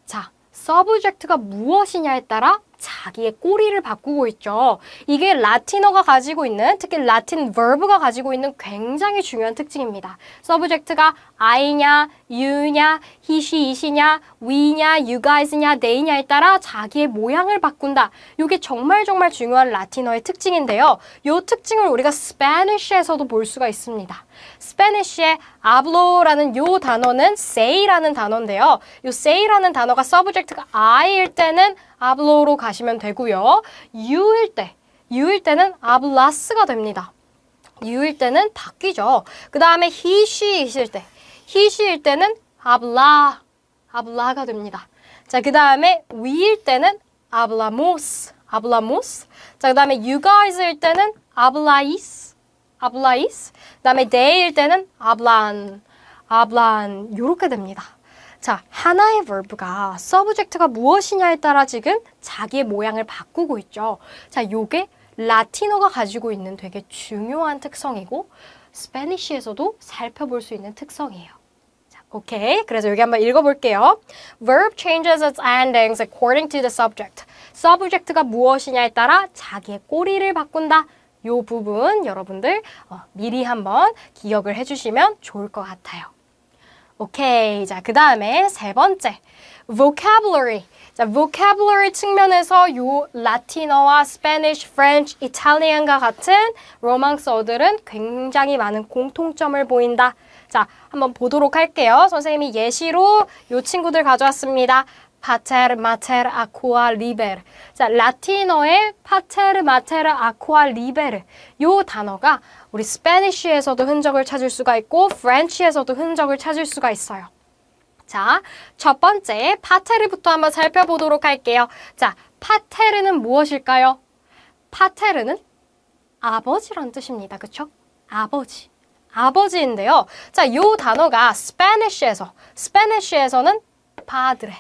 자, subject가 무엇이냐에 따라 자기의 꼬리를 바꾸고 있죠. 이게 라틴어가 가지고 있는, 특히 라틴 verb가 가지고 있는 굉장히 중요한 특징입니다. subject가 I냐, you냐, he, she, it이냐, we냐, you guys냐, they냐에 따라 자기의 모양을 바꾼다. 이게 정말 중요한 라틴어의 특징인데요. 이 특징을 우리가 스페니쉬에서도 볼 수가 있습니다. 스페니쉬의 hablo라는 이 단어는 say라는 단어인데요. 이 say라는 단어가 subject가 I일 때는 hablo로 가시면 되고요. you일 때는 hablas가 됩니다. you일 때는 바뀌죠. 그 다음에 he, she일 때는 habla가 됩니다. 자, 그 다음에 we일 때는 hablamos. 자, 그 다음에 you guys일 때는 hablais. 그 다음에 they일 때는 hablan. 요렇게 됩니다. 자, 하나의 verb가 subject가 무엇이냐에 따라 지금 자기의 모양을 바꾸고 있죠. 자, 요게 라틴어가 가지고 있는 되게 중요한 특성이고 스페니쉬에서도 살펴볼 수 있는 특성이에요. 자, 오케이. 그래서 여기 한번 읽어볼게요. Verb changes its endings according to the subject. subject가 무엇이냐에 따라 자기의 꼬리를 바꾼다. 요 부분 여러분들 미리 한번 기억을 해주시면 좋을 것 같아요. 오케이. 자, 그 다음에 세 번째, vocabulary. 자, vocabulary 측면에서 요 라틴어와 스페니쉬, 프렌치, 이탈리안과 같은 로망스어들은 굉장히 많은 공통점을 보인다. 자, 한번 보도록 할게요. 선생님이 예시로 요 친구들 가져왔습니다. pater, mater, aqua, liber. 자, 라틴어의 pater, mater, aqua, liber. 요 단어가 우리 스페니쉬에서도 흔적을 찾을 수가 있고 프렌치에서도 흔적을 찾을 수가 있어요. 자, 첫 번째 파테르부터 한번 살펴보도록 할게요. 자, 파테르는 무엇일까요? 파테르는 아버지란 뜻입니다. 그쵸? 아버지인데요. 자, 요 단어가 스페니쉬에서는 padre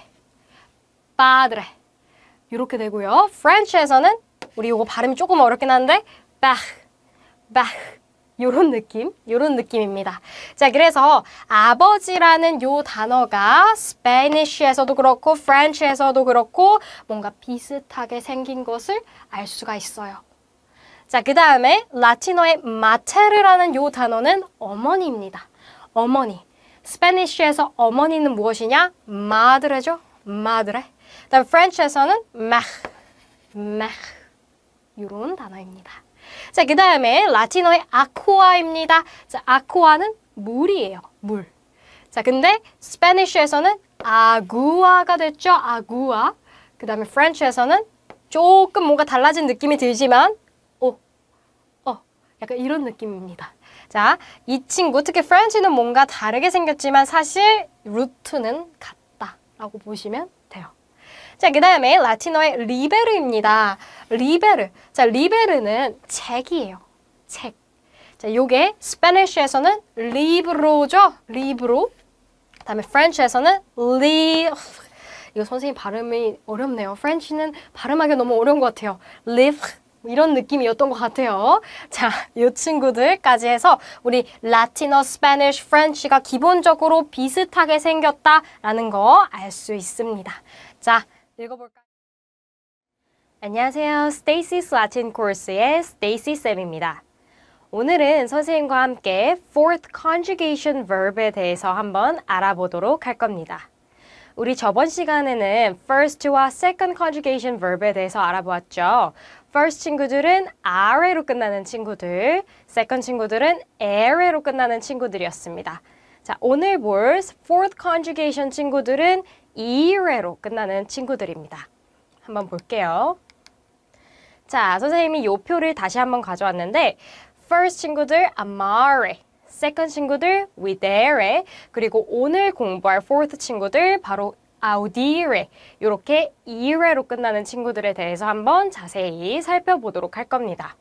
이렇게 되고요. 프렌치에서는 우리 요거 발음이 조금 어렵긴 한데 bach 요런 느낌입니다. 자, 그래서 아버지라는 요 단어가 스페니쉬에서도 그렇고 프렌치에서도 그렇고 뭔가 비슷하게 생긴 것을 알 수가 있어요. 자, 그 다음에 라틴어의 마테르라는 요 단어는 어머니입니다. 어머니. 스페니쉬에서 어머니는 무엇이냐? 마드레죠. 마드레. 그다음 프렌치에서는 mère. 요런 단어입니다. 자, 그 다음에 라틴어의 아쿠아입니다. 자, 아쿠아는 물이에요. 물. 자, 근데 스페니쉬에서는 아구아가 됐죠. 아구아. 그 다음에 프렌치에서는 조금 뭔가 달라진 느낌이 들지만 약간 이런 느낌입니다. 자, 이 친구 특히 프렌치는 뭔가 다르게 생겼지만 사실 루트는 같다라고 보시면 돼요. 자, 그 다음에 라틴어의 리베르입니다. 리베르. 자, 리베르는 책이에요. 책. 자, 요게 스페니쉬에서는 리브로죠. 리브로. 그 다음에 프렌치에서는 이거 선생님 발음이 어렵네요. 프렌치는 발음하기 너무 어려운 것 같아요. 이런 느낌이었던 것 같아요. 자, 이 친구들까지 해서 우리 라틴어, 스페니쉬, 프렌치가 기본적으로 비슷하게 생겼다라는 거 알 수 있습니다. 자, 읽어볼까요? 안녕하세요. Stacy's Latin 코र्스의 Stacy 쌤입니다. 오늘은 선생님과 함께 fourth conjugation verb에 대해서 한번 알아보도록 할 겁니다. 우리 저번 시간에는 first와 second conjugation verb에 대해서 알아보았죠. first 친구들은 are로 끝나는 친구들, second 친구들은 ere로 끝나는 친구들이었습니다. 자, 오늘 볼 fourth conjugation 친구들은 ere로 끝나는 친구들입니다. 한번 볼게요. 자, 선생님이 요 표를 다시 한번 가져왔는데 first 친구들 amare, second 친구들 videre, 그리고 오늘 공부할 fourth 친구들 바로 audire, 이렇게 ere로 끝나는 친구들에 대해서 한번 자세히 살펴보도록 할 겁니다.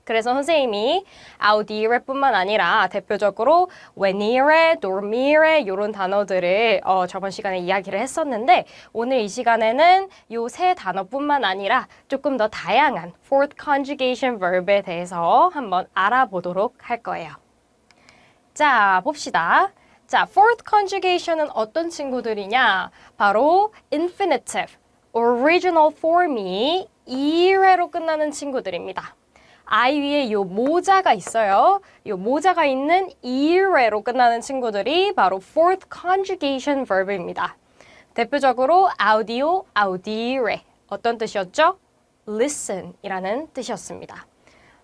그래서 선생님이 audire뿐만 아니라 대표적으로 venire, dormire 이런 단어들을 저번 시간에 이야기를 했었는데 오늘 이 시간에는 이 세 단어뿐만 아니라 조금 더 다양한 fourth conjugation verb에 대해서 한번 알아보도록 할 거예요. 자, 봅시다. 자, fourth conjugation은 어떤 친구들이냐? 바로 infinitive, original form이 이래로 끝나는 친구들입니다. I 위에 요 모자가 있어요. 요 모자가 있는 이래로 끝나는 친구들이 바로 fourth conjugation verb입니다. 대표적으로 audio, audire. 어떤 뜻이었죠? listen 이라는 뜻이었습니다.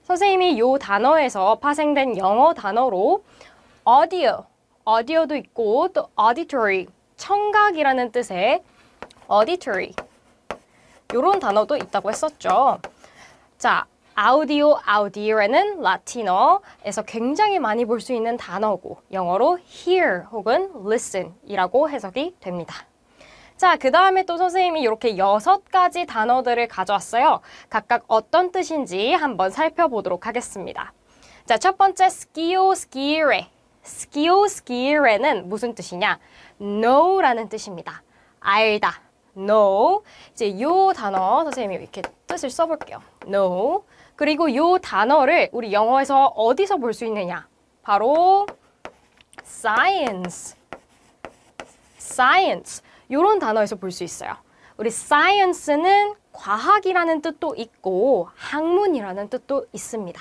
선생님이 요 단어에서 파생된 영어 단어로 audio, audio도 있고 또 auditory, 청각이라는 뜻의 auditory 요런 단어도 있다고 했었죠. 자, audio, audire는 라틴어에서 굉장히 많이 볼 수 있는 단어고 영어로 hear 혹은 listen 이라고 해석이 됩니다. 자, 그 다음에 또 선생님이 이렇게 6가지 단어들을 가져왔어요. 각각 어떤 뜻인지 한번 살펴보도록 하겠습니다. 자, 첫 번째 skio, skire. skio, skire는 무슨 뜻이냐? know라는 뜻입니다. 알다, know. 이제 이 단어 선생님이 이렇게 뜻을 써볼게요. know. 그리고 이 단어를 우리 영어에서 어디서 볼 수 있느냐? 바로 science. science. 이런 단어에서 볼 수 있어요. 우리 science는 과학이라는 뜻도 있고 학문이라는 뜻도 있습니다.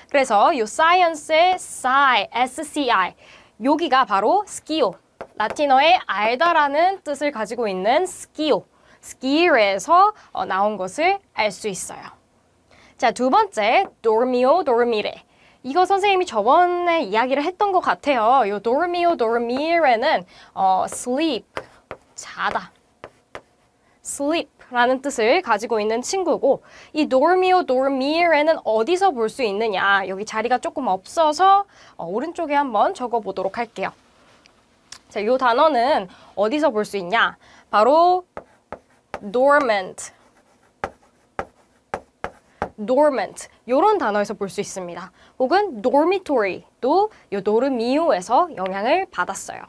그래서 이 science의 sci, SCI, 여기가 바로 skio, 라틴어의 알다라는 뜻을 가지고 있는 skio, skire에서 나온 것을 알 수 있어요. 자, 두 번째, dormio, dormire. 이거 선생님이 저번에 이야기를 했던 것 같아요. 이 dormio, dormire는 sleep, 자다. sleep라는 뜻을 가지고 있는 친구고 이 dormio, dormire는 어디서 볼 수 있느냐? 여기 자리가 조금 없어서 오른쪽에 한번 적어보도록 할게요. 자, 이 단어는 어디서 볼 수 있냐? 바로 dormant, dormant 이런 단어에서 볼 수 있습니다. 혹은 dormitory도 이 dormio에서 영향을 받았어요.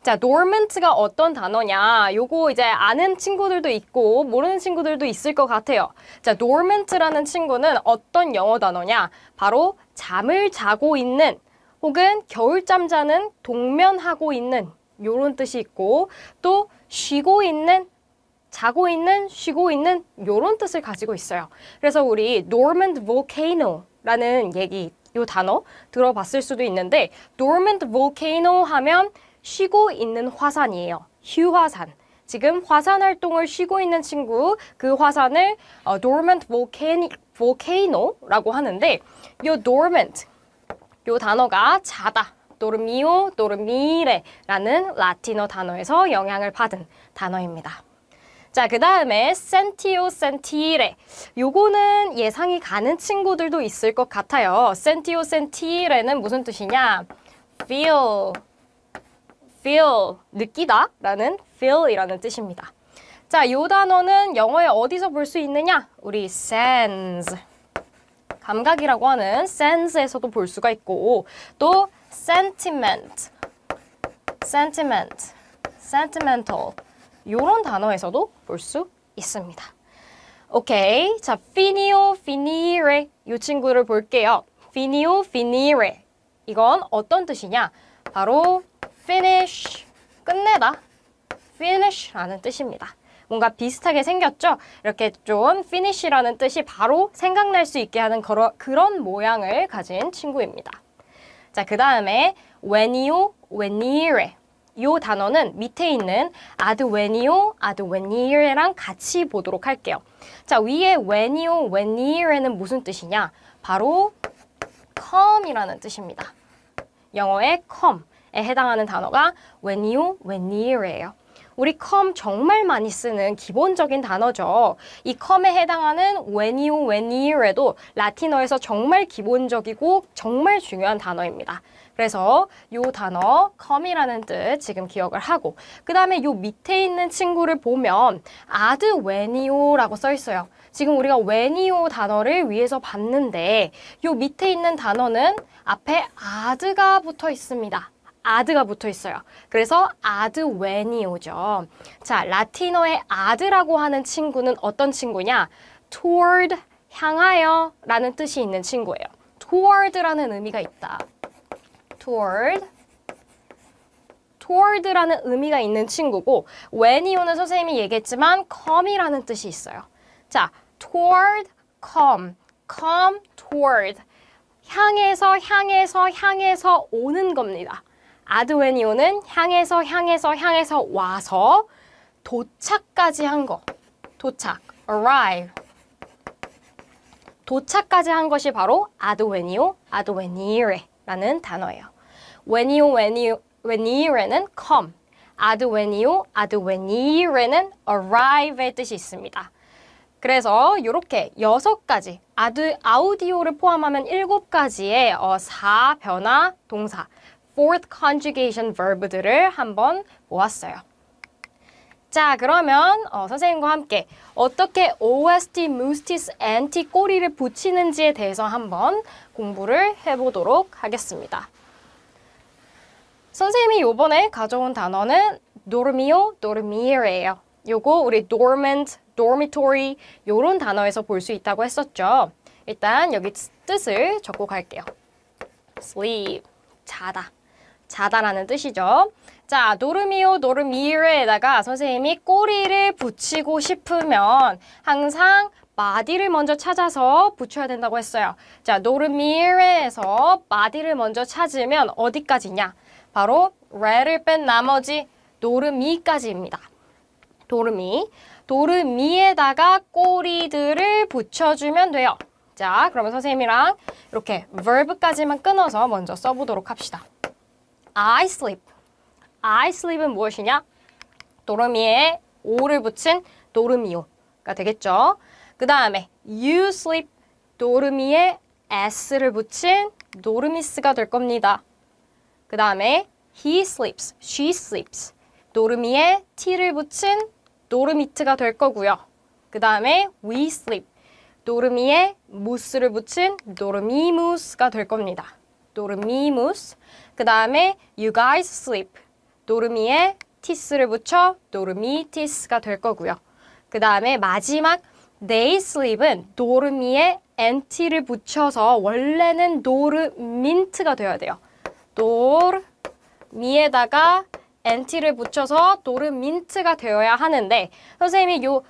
자, dormant가 어떤 단어냐? 요거 이제 아는 친구들도 있고 모르는 친구들도 있을 것 같아요. 자, dormant라는 친구는 어떤 영어 단어냐? 바로 잠을 자고 있는 혹은 겨울잠 자는 동면하고 있는 요런 뜻이 있고 또 쉬고 있는 자고 있는, 쉬고 있는 요런 뜻을 가지고 있어요. 그래서 우리 dormant volcano라는 얘기, 요 단어 들어봤을 수도 있는데 dormant volcano 하면 쉬고 있는 화산이에요. 휴화산. 지금 화산 활동을 쉬고 있는 친구, 그 화산을 dormant volcano라고 하는데 요 dormant, 요 단어가 자다. dormio, dormire라는 라틴어 단어에서 영향을 받은 단어입니다. 자, 그 다음에 sentio, sentire. 요거는 예상이 가는 친구들도 있을 것 같아요. sentio, sentire는 무슨 뜻이냐? feel, 느끼다 라는 feel이라는 뜻입니다. 자, 요 단어는 영어에 어디서 볼 수 있느냐? 우리 sense, 감각이라고 하는 sense에서도 볼 수가 있고 또 sentiment, sentimental 요런 단어에서도 볼 수 있습니다. 오케이, 자, finio, finire 이 친구를 볼게요. finio, finire 이건 어떤 뜻이냐? 바로 finish, 끝내다, finish라는 뜻입니다. 뭔가 비슷하게 생겼죠? 이렇게 좀 finish라는 뜻이 바로 생각날 수 있게 하는 그런 모양을 가진 친구입니다. 자, 그 다음에 venio, venire 이 단어는 밑에 있는 advenio, advenire랑 같이 보도록 할게요. 자, 위에 venio, venire는 무슨 뜻이냐? 바로 come이라는 뜻입니다. 영어의 come에 해당하는 단어가 venio, venire예요. 우리 come 정말 많이 쓰는 기본적인 단어죠. 이 come에 해당하는 venio, venire도 라틴어에서 정말 기본적이고 정말 중요한 단어입니다. 그래서 이 단어 come이라는 뜻 지금 기억을 하고 그 다음에 이 밑에 있는 친구를 보면 advenio라고 써 있어요. 지금 우리가 venio 단어를 위에서 봤는데 이 밑에 있는 단어는 앞에 ad가 붙어 있습니다. ad가 붙어 있어요. 그래서 advenio죠. 자, 라틴어의 ad라고 하는 친구는 어떤 친구냐? toward, 향하여 라는 뜻이 있는 친구예요. toward라는 의미가 있다. toward라는 의미가 있는 친구고 when이오는 선생님이 얘기했지만 come이라는 뜻이 있어요. 자, toward, come, come toward. 향해서 오는 겁니다. adven이오는 향해서 와서 도착까지 한 거. 도착, arrive. 도착까지 한 것이 바로 adven이오, advenire 라는 단어예요. whenire는 come, adven이오, advenire는 arrive의 뜻이 있습니다. 그래서 이렇게 6가지, 아우디오를 포함하면 7가지의 사변화 동사, fourth conjugation verb들을 한번 보았어요. 자, 그러면 선생님과 함께 어떻게 OST, MUSTIS, NT 꼬리를 붙이는지에 대해서 한번 공부를 해보도록 하겠습니다. 선생님이 요번에 가져온 단어는 dormio, dormire예요. 요거 우리 dormant, dormitory 요런 단어에서 볼 수 있다고 했었죠. 일단 여기 뜻을 적고 갈게요. sleep, 자다라는 뜻이죠. 자, dormio, dormire에다가 선생님이 꼬리를 붙이고 싶으면 항상 body를 먼저 찾아서 붙여야 된다고 했어요. 자, dormire에서 body를 먼저 찾으면 어디까지냐? 바로 re를 뺀 나머지 dormi까지입니다. 도르미에다가 꼬리들을 붙여주면 돼요. 자, 그러면 선생님이랑 이렇게 verb까지만 끊어서 먼저 써보도록 합시다. I sleep. I sleep은 무엇이냐? 도르미에 오를 붙인 도르미오가 되겠죠. 그 다음에 you sleep. 도르미에 s를 붙인 도르미스가 될 겁니다. 그 다음에 he sleeps. She sleeps. 도르미에 t를 붙인 도르미트가 될 거고요. 그 다음에 we sleep. 도르미에 무스를 붙인 도르미무스가 될 겁니다. 도르미무스. 그 다음에 you guys sleep. 도르미에 티스를 붙여 도르미티스가 될 거고요. 그 다음에 마지막 they sleep은 도르미에 NT를 붙여서 원래는 도르민트가 되어야 돼요. 도르미에다가 NT를 붙여서 도르민트가 되어야 하는데 선생님이 요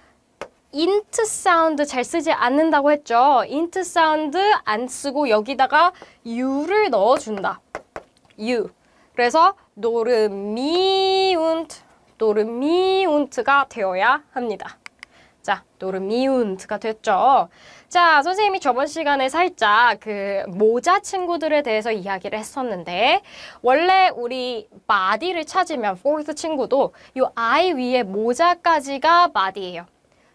인트 사운드 잘 쓰지 않는다고 했죠. 인트 사운드 안 쓰고 여기다가 U를 넣어준다. U. 그래서 도르미운트가 되어야 합니다. 자, 도르미운트가 됐죠. 자, 선생님이 저번 시간에 살짝 그 모자 친구들에 대해서 이야기를 했었는데 원래 우리 body를 찾으면 fourth 친구도 이 I 위에 모자까지가 body예요.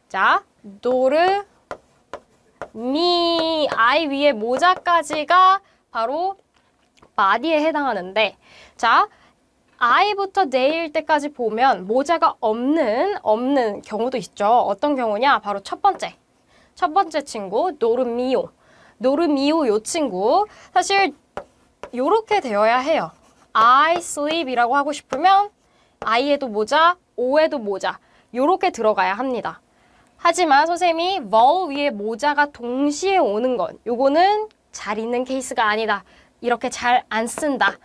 자, I 위에 모자까지가 바로 body에 해당하는데 자, I부터 they일 때까지 보면 모자가 없는 경우도 있죠. 어떤 경우냐? 바로 첫 번째 친구 노르미오 요 친구 사실 요렇게 되어야 해요. I sleep이라고 하고 싶으면 I에도 모자, O에도 모자 요렇게 들어가야 합니다. 하지만 선생님이 vowel 위에 모자가 동시에 오는 건 요거는 잘 있는 케이스가 아니다. 이렇게 잘 안 쓴다.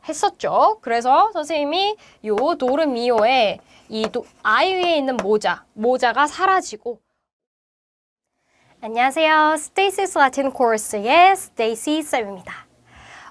했었죠. 그래서 선생님이 요 도르미오에 이 I 위에 있는 모자가 사라지고 안녕하세요. Stacy's Latin 코र्스의 Stacy 쌤입니다.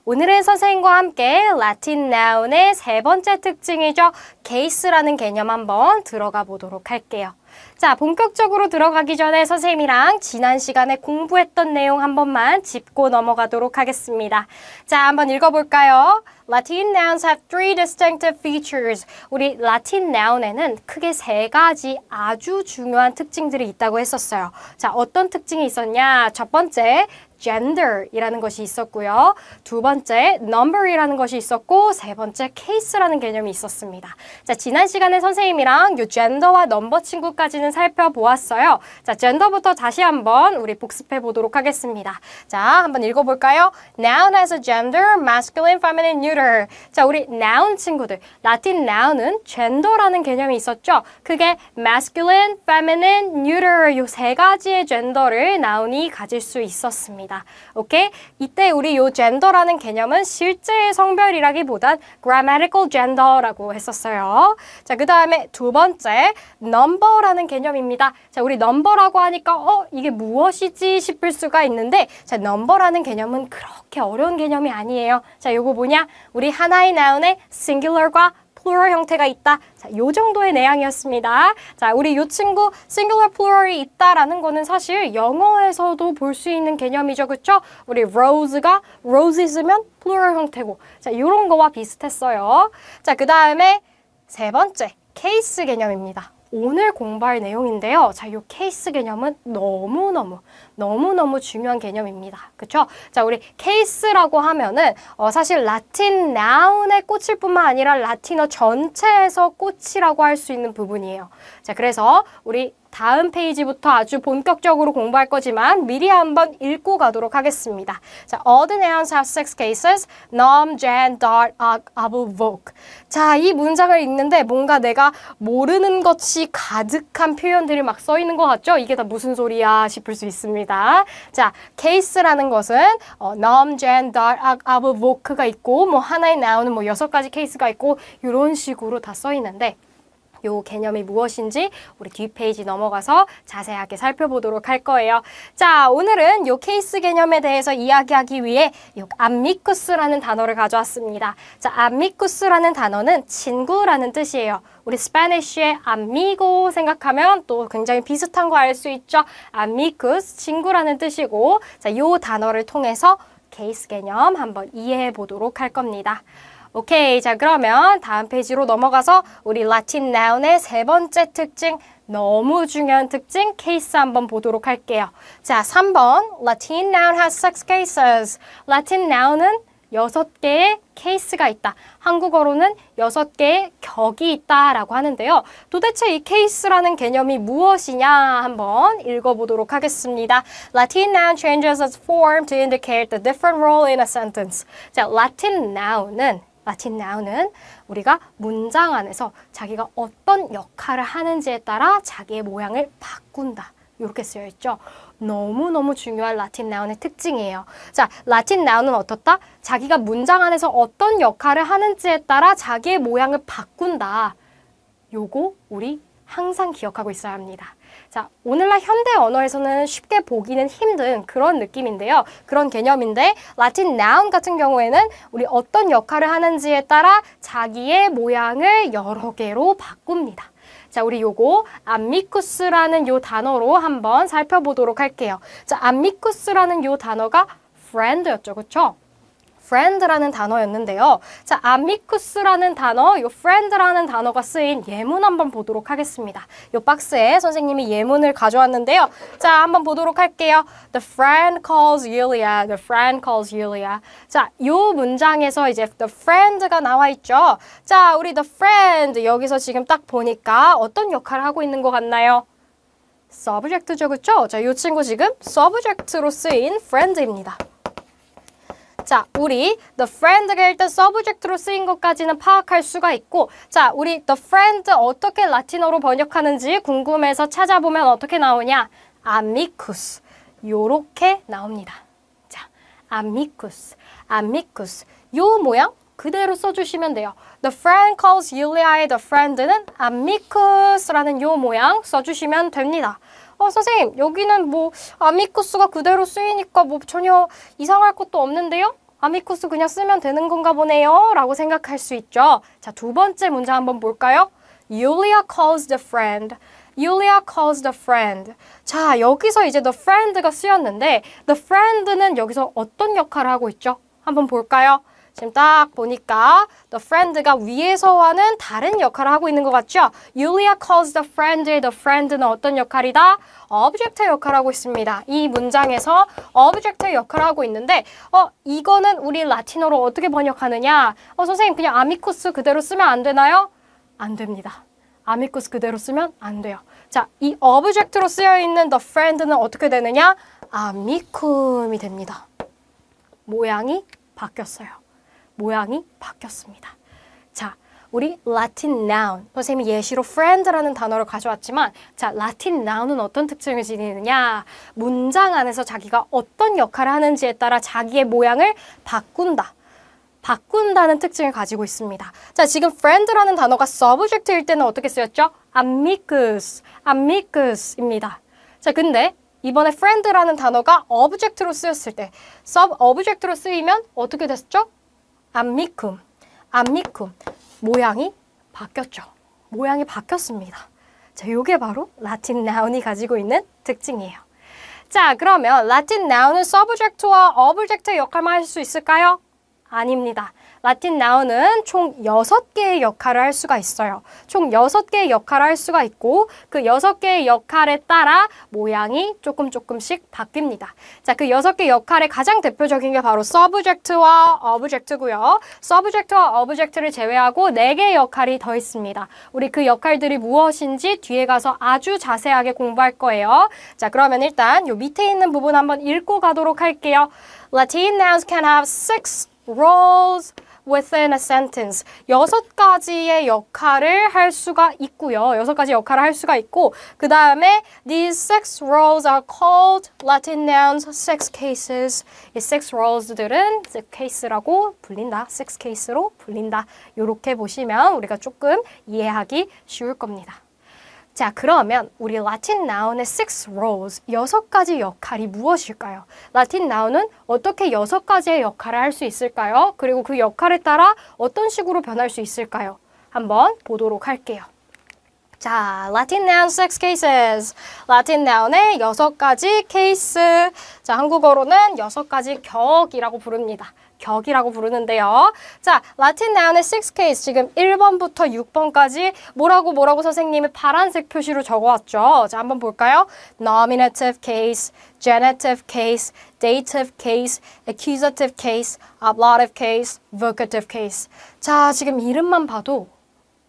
오늘은 선생님과 함께 라틴 나운의 3번째 특징이죠. case라는 개념 한번 들어가 보도록 할게요. 자, 본격적으로 들어가기 전에 선생님이랑 지난 시간에 공부했던 내용 한 번만 짚고 넘어가도록 하겠습니다. 자, 한번 읽어볼까요? Latin nouns have 3 distinctive features. 우리 라틴 noun에는 크게 3가지 아주 중요한 특징들이 있다고 했었어요. 자, 어떤 특징이 있었냐? 첫 번째, gender이라는 것이 있었고요. 두 번째, number이라는 것이 있었고 세 번째, case라는 개념이 있었습니다. 자, 지난 시간에 선생님이랑 요 gender와 number 친구까지는 살펴보았어요. 자, gender부터 다시 한번 우리 복습해 보도록 하겠습니다. 자, 한번 읽어볼까요? Noun has a gender, masculine, feminine, neuter. 자, 우리 noun 친구들, 라틴 noun은 gender라는 개념이 있었죠. 그게 masculine, feminine, neuter 요 3가지의 gender를 noun이 가질 수 있었습니다. 있습니다. 오케이? 이때 우리 요 gender라는 개념은 실제의 성별이라기보단 grammatical gender라고 했었어요. 자, 그 다음에 두 번째 number라는 개념입니다. 자, 우리 number라고 하니까 이게 무엇이지 싶을 수가 있는데 자, number라는 개념은 그렇게 어려운 개념이 아니에요. 자, 요거 뭐냐? 우리 하나의 noun에 singular과 plural 형태가 있다. 자, 요 정도의 내용이었습니다. 자, 우리 요 친구 singular plural이 있다라는 거는 사실 영어에서도 볼 수 있는 개념이죠. 그쵸? 우리 rose가 roses면 plural 형태고. 자, 요런 거와 비슷했어요. 자, 그 다음에 세 번째 case 개념입니다. 오늘 공부할 내용인데요. 자, 이 케이스 개념은 너무너무 중요한 개념입니다. 그쵸? 자, 우리 케이스라고 하면은 사실 라틴 noun에 꽂힐 뿐만 아니라 라틴어 전체에서 꽂히라고 할 수 있는 부분이에요. 자, 그래서 우리 다음 페이지부터 아주 본격적으로 공부할 거지만 미리 한번 읽고 가도록 하겠습니다. 자, all the nouns have six cases. nom, gen, dot, able, voc. 자, 이 문장을 읽는데 뭔가 내가 모르는 것이 가득한 표현들이 막 써 있는 것 같죠? 이게 다 무슨 소리야 싶을 수 있습니다. 자, case라는 것은 nom, gen, dot, able, voc가 있고 뭐 하나의 noun은 뭐 6가지 케이스가 있고 이런 식으로 다 써 있는데 요 개념이 무엇인지 우리 뒷페이지 넘어가서 자세하게 살펴보도록 할 거예요. 자, 오늘은 요 케이스 개념에 대해서 이야기하기 위해 요 amicus라는 단어를 가져왔습니다. 자, amicus라는 단어는 친구라는 뜻이에요. 우리 스페니쉬의 amigo 생각하면 또 굉장히 비슷한 거 알 수 있죠. amicus, 친구라는 뜻이고 자, 요 단어를 통해서 케이스 개념 한번 이해해 보도록 할 겁니다. 오케이, 자 그러면 다음 페이지로 넘어가서 우리 라틴 noun의 세 번째 특징, 너무 중요한 특징 케이스 한번 보도록 할게요. 자, 3번 Latin noun has six cases. 라틴 noun은 6개의 케이스가 있다. 한국어로는 6개의 격이 있다라고 하는데요. 도대체 이 케이스라는 개념이 무엇이냐 한번 읽어보도록 하겠습니다. Latin noun changes its form to indicate the different role in a sentence. 자, 라틴 noun은 우리가 문장 안에서 자기가 어떤 역할을 하는지에 따라 자기의 모양을 바꾼다. 이렇게 쓰여 있죠. 너무너무 중요한 라틴 noun의 특징이에요. 자, 라틴 noun은 어떻다? 자기가 문장 안에서 어떤 역할을 하는지에 따라 자기의 모양을 바꾼다. 요거 우리 항상 기억하고 있어야 합니다. 자, 오늘날 현대 언어에서는 쉽게 보기는 힘든 그런 느낌인데요. 그런 개념인데 라틴 noun 같은 경우에는 우리 어떤 역할을 하는지에 따라 자기의 모양을 여러 개로 바꿉니다. 자, 우리 요거 amicus라는 요 단어로 한번 살펴보도록 할게요. 자, amicus라는 요 단어가 friend였죠. 그쵸? friend라는 단어였는데요. 자, amicus라는 단어, 요 friend라는 단어가 쓰인 예문 한번 보도록 하겠습니다. 요 박스에 선생님이 예문을 가져왔는데요. 자, 한번 보도록 할게요. The friend calls Yulia. The friend calls Yulia. 자, 요 문장에서 이제 the friend가 나와 있죠. 자, 우리 the friend 여기서 지금 딱 보니까 어떤 역할을 하고 있는 것 같나요? subject죠, 그쵸? 자, 요 친구 지금 subject로 쓰인 friend입니다. 자, 우리 the friend가 일단 subject로 쓰인 것까지는 파악할 수가 있고 자, 우리 the friend 어떻게 라틴어로 번역하는지 궁금해서 찾아보면 어떻게 나오냐? amicus. 요렇게 나옵니다. 자, amicus. 요 모양 그대로 써주시면 돼요. The friend calls Yulia의 the friend는 amicus라는 요 모양 써주시면 됩니다. 선생님, 여기는 뭐 아미쿠스가 그대로 쓰이니까 뭐 전혀 이상할 것도 없는데요? 아미쿠스 그냥 쓰면 되는 건가 보네요? 라고 생각할 수 있죠. 자, 두 번째 문장 한번 볼까요? Yulia calls the friend. Yulia calls the friend. 자, 여기서 이제 the friend가 쓰였는데 the friend는 여기서 어떤 역할을 하고 있죠? 한번 볼까요? 지금 딱 보니까 the friend가 위에서와는 다른 역할을 하고 있는 것 같죠? Yulia calls the friend의 the friend는 어떤 역할이다? object의 역할을 하고 있습니다. 이 문장에서 object의 역할을 하고 있는데 이거는 우리 라틴어로 어떻게 번역하느냐? 선생님 그냥 amicus 그대로 쓰면 안 되나요? 안 됩니다. amicus 그대로 쓰면 안 돼요. 자, 이 object로 쓰여 있는 the friend는 어떻게 되느냐? amicum이 됩니다. 모양이 바뀌었어요. 모양이 바뀌었습니다. 자, 우리 Latin noun. 선생님이 예시로 friend라는 단어를 가져왔지만 자, Latin noun은 어떤 특징을 지니느냐? 문장 안에서 자기가 어떤 역할을 하는지에 따라 자기의 모양을 바꾼다. 바꾼다는 특징을 가지고 있습니다. 자, 지금 friend라는 단어가 subject일 때는 어떻게 쓰였죠? amicus, amicus입니다. 자, 근데 이번에 friend라는 단어가 object로 쓰였을 때 sub-object로 쓰이면 어떻게 됐죠? amicum, amicum. 모양이 바뀌었죠. 모양이 바뀌었습니다. 자, 이게 바로 Latin noun이 가지고 있는 특징이에요. 자, 그러면 Latin noun은 subject와 object의 역할만 할 수 있을까요? 아닙니다. 라틴 noun은 총 6개의 역할을 할 수가 있어요. 총 6개의 역할을 할 수가 있고 그 6개의 역할에 따라 모양이 조금씩 바뀝니다. 자, 그 6개 역할의 가장 대표적인 게 바로 subject와 object고요. subject와 object를 제외하고 4개의 역할이 더 있습니다. 우리 그 역할들이 무엇인지 뒤에 가서 아주 자세하게 공부할 거예요. 자, 그러면 일단 요 밑에 있는 부분 한번 읽고 가도록 할게요. Latin nouns can have 6 roles within a sentence. 6가지의 역할을 할 수가 있고요. 6가지 역할을 할 수가 있고 그 다음에 these 6 roles are called Latin nouns 6 cases. 이 6 roles들은 6 case라고 불린다. 6 case로 불린다. 이렇게 보시면 우리가 조금 이해하기 쉬울 겁니다. 자, 그러면 우리 라틴 noun의 6 roles, 6가지 역할이 무엇일까요? 라틴 noun은 어떻게 6가지의 역할을 할 수 있을까요? 그리고 그 역할에 따라 어떤 식으로 변할 수 있을까요? 한번 보도록 할게요. 자, Latin noun 6 cases. 라틴 noun의 6가지 케이스. 자, 한국어로는 6가지 격이라고 부릅니다. 격이라고 부르는데요. 자, 라틴 noun의 6 case 지금 1번부터 6번까지 뭐라고 선생님이 파란색 표시로 적어왔죠. 자, 한번 볼까요? Nominative case, genitive case, dative case, accusative case, ablative case, vocative case. 자, 지금 이름만 봐도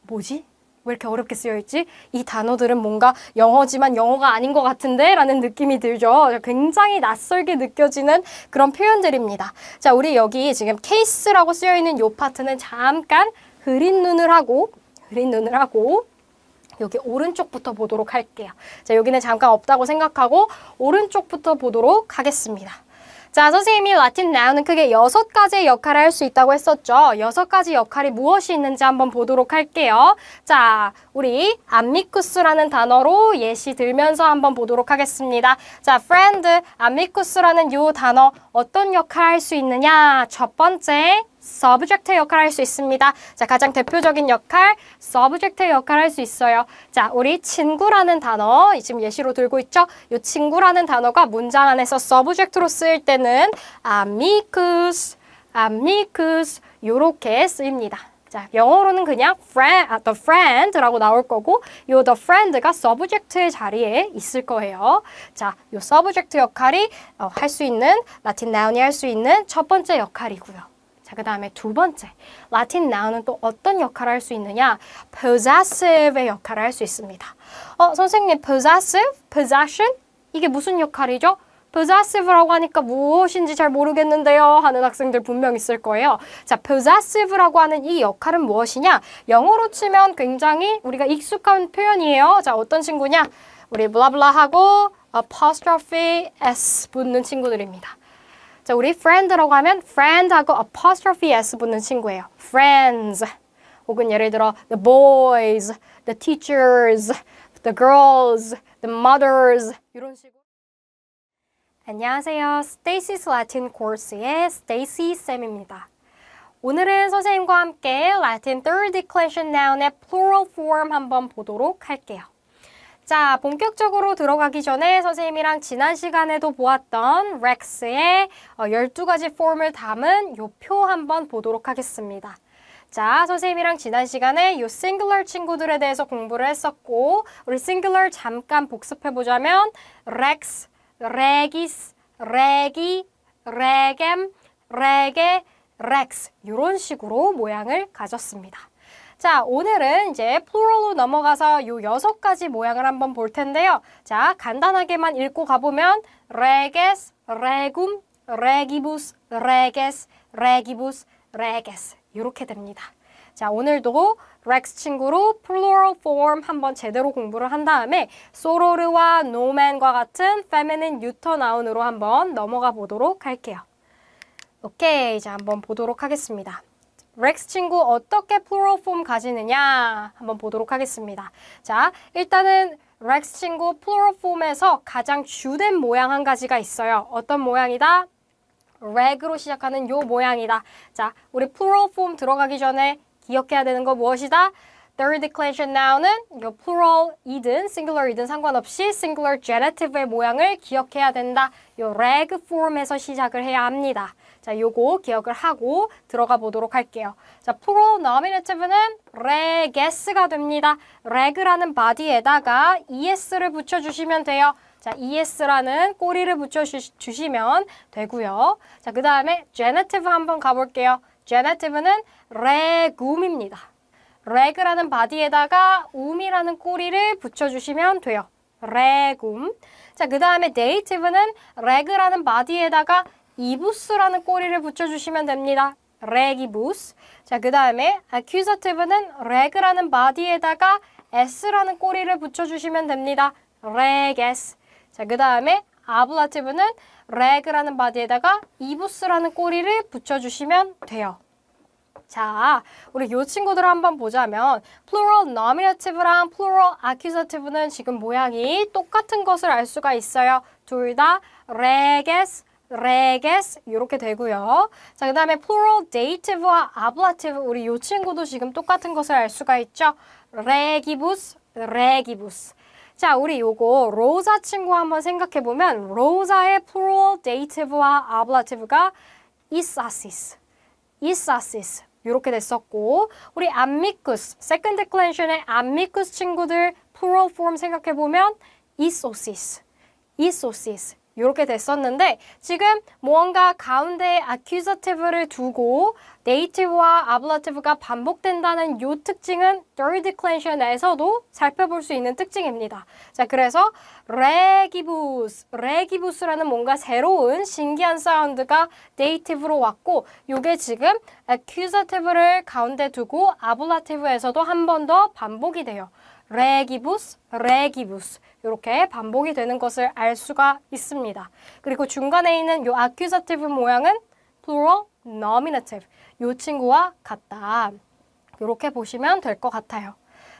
뭐지? 왜 이렇게 어렵게 쓰여있지? 이 단어들은 뭔가 영어지만 영어가 아닌 것 같은데? 라는 느낌이 들죠. 굉장히 낯설게 느껴지는 그런 표현들입니다. 자, 우리 여기 지금 케이스라고 쓰여있는 이 파트는 잠깐 흐린 눈을 하고 여기 오른쪽부터 보도록 할게요. 자, 여기는 잠깐 없다고 생각하고 오른쪽부터 보도록 하겠습니다. 자, 선생님이 라틴 noun은 크게 6가지의 역할을 할 수 있다고 했었죠. 6가지 역할이 무엇이 있는지 한번 보도록 할게요. 자, 우리 amicus라는 단어로 예시 들면서 한번 보도록 하겠습니다. 자, friend, amicus라는 이 단어 어떤 역할을 할 수 있느냐? 첫 번째, subject의 역할을 할 수 있습니다. 자, 가장 대표적인 역할, subject의 역할을 할 수 있어요. 자, 우리 친구라는 단어, 지금 예시로 들고 있죠? 이 친구라는 단어가 문장 안에서 subject로 쓰일 때는 amicus, amicus 요렇게 쓰입니다. 자, 영어로는 그냥 the friend라고 나올 거고 요 the friend가 subject의 자리에 있을 거예요. 자, 요 subject 역할이 할 수 있는, 라틴 noun이 할 수 있는 첫 번째 역할이고요. 자, 그 다음에 두 번째, 라틴 noun은 또 어떤 역할을 할 수 있느냐? possessive의 역할을 할 수 있습니다. 선생님, possessive? possession? 이게 무슨 역할이죠? possessive라고 하니까 무엇인지 잘 모르겠는데요 하는 학생들 분명 있을 거예요. 자, possessive라고 하는 이 역할은 무엇이냐? 영어로 치면 굉장히 우리가 익숙한 표현이에요. 자, 어떤 친구냐? 우리 블라블라하고 apostrophe s 붙는 친구들입니다. 자, 우리 friend라고 하면 friend하고 apostrophe s 붙는 친구예요. friends. 혹은 예를 들어 the boys, the teachers, the girls, the mothers 이런 식으로. 안녕하세요. Stacy's Latin Course의 Stacy 쌤입니다. 오늘은 선생님과 함께 Latin Third Declension Noun의 plural form 한번 보도록 할게요. 자, 본격적으로 들어가기 전에 선생님이랑 지난 시간에도 보았던 Rex의 12가지 폼을 담은 요 표 한번 보도록 하겠습니다. 자, 선생님이랑 지난 시간에 요 singular 친구들에 대해서 공부를 했었고 우리 singular 잠깐 복습해보자면 Rex, Regis, Regi, Regem, Rege, Rex 이런 식으로 모양을 가졌습니다. 자, 오늘은 이제 플루럴로 넘어가서 요 6가지 모양을 한번 볼 텐데요. 자, 간단하게만 읽고 가보면 reges, regum, regibus, reges, regibus, reges 이렇게 됩니다. 자, 오늘도 Rex 친구로 plural form 한번 제대로 공부를 한 다음에 soror와 noman과 같은 feminine neuter noun으로 한번 넘어가 보도록 할게요. 오케이, 자, 한번 보도록 하겠습니다. Rex 친구 어떻게 plural form 가지느냐 한번 보도록 하겠습니다. 자, 일단은 Rex 친구 plural form에서 가장 주된 모양 한 가지가 있어요. 어떤 모양이다? reg으로 시작하는 요 모양이다. 자, 우리 plural form 들어가기 전에 기억해야 되는 거 무엇이다? third declension noun은 요 plural이든 singular이든 상관없이 singular genitive의 모양을 기억해야 된다. 요 reg form에서 시작을 해야 합니다. 자, 요거 기억을 하고 들어가 보도록 할게요. 자, plural nominative는 reges가 됩니다. reg라는 body에다가 es를 붙여주시면 돼요. 자, es라는 꼬리를 붙여주시면 되고요. 자, 그 다음에 genitive 한번 가볼게요. genitive는 regum입니다. reg라는 body에다가 um이라는 꼬리를 붙여주시면 돼요. regum. 자, 그 다음에 dative는 reg라는 body에다가 ibus라는 꼬리를 붙여주시면 됩니다. regibus. 자, 그 다음에 accusative는 reg라는 body에다가 s라는 꼬리를 붙여주시면 됩니다. reges. 자, 그 다음에 ablative는 reg라는 body에다가 ibus라는 꼬리를 붙여주시면 돼요. 자, 우리 요 친구들을 한번 보자면 plural nominative랑 plural accusative는 지금 모양이 똑같은 것을 알 수가 있어요. 둘 다 reges, reges 이렇게 되고요. 자, 그 다음에 plural dative와 ablative 우리 요 친구도 지금 똑같은 것을 알 수가 있죠. regibus, regibus. 자, 우리 요거 로자 친구 한번 생각해보면 로자의 plural dative와 ablative가 issasis, issasis 이렇게 됐었고 우리 amicus, second declension의 amicus 친구들 plural form 생각해보면 issosis, issosis 이렇게 됐었는데 지금 무언가 가운데에 accusative를 두고 dative와 ablative가 반복된다는 요 특징은 third declension에서도 살펴볼 수 있는 특징입니다. 자, 그래서 regibus, regibus라는 뭔가 새로운 신기한 사운드가 dative로 왔고 요게 지금 accusative를 가운데 두고 ablative에서도 한 번 더 반복이 돼요. regibus, regibus 이렇게 반복이 되는 것을 알 수가 있습니다. 그리고 중간에 있는 요 accusative 모양은 plural nominative 요 친구와 같다. 이렇게 보시면 될 것 같아요.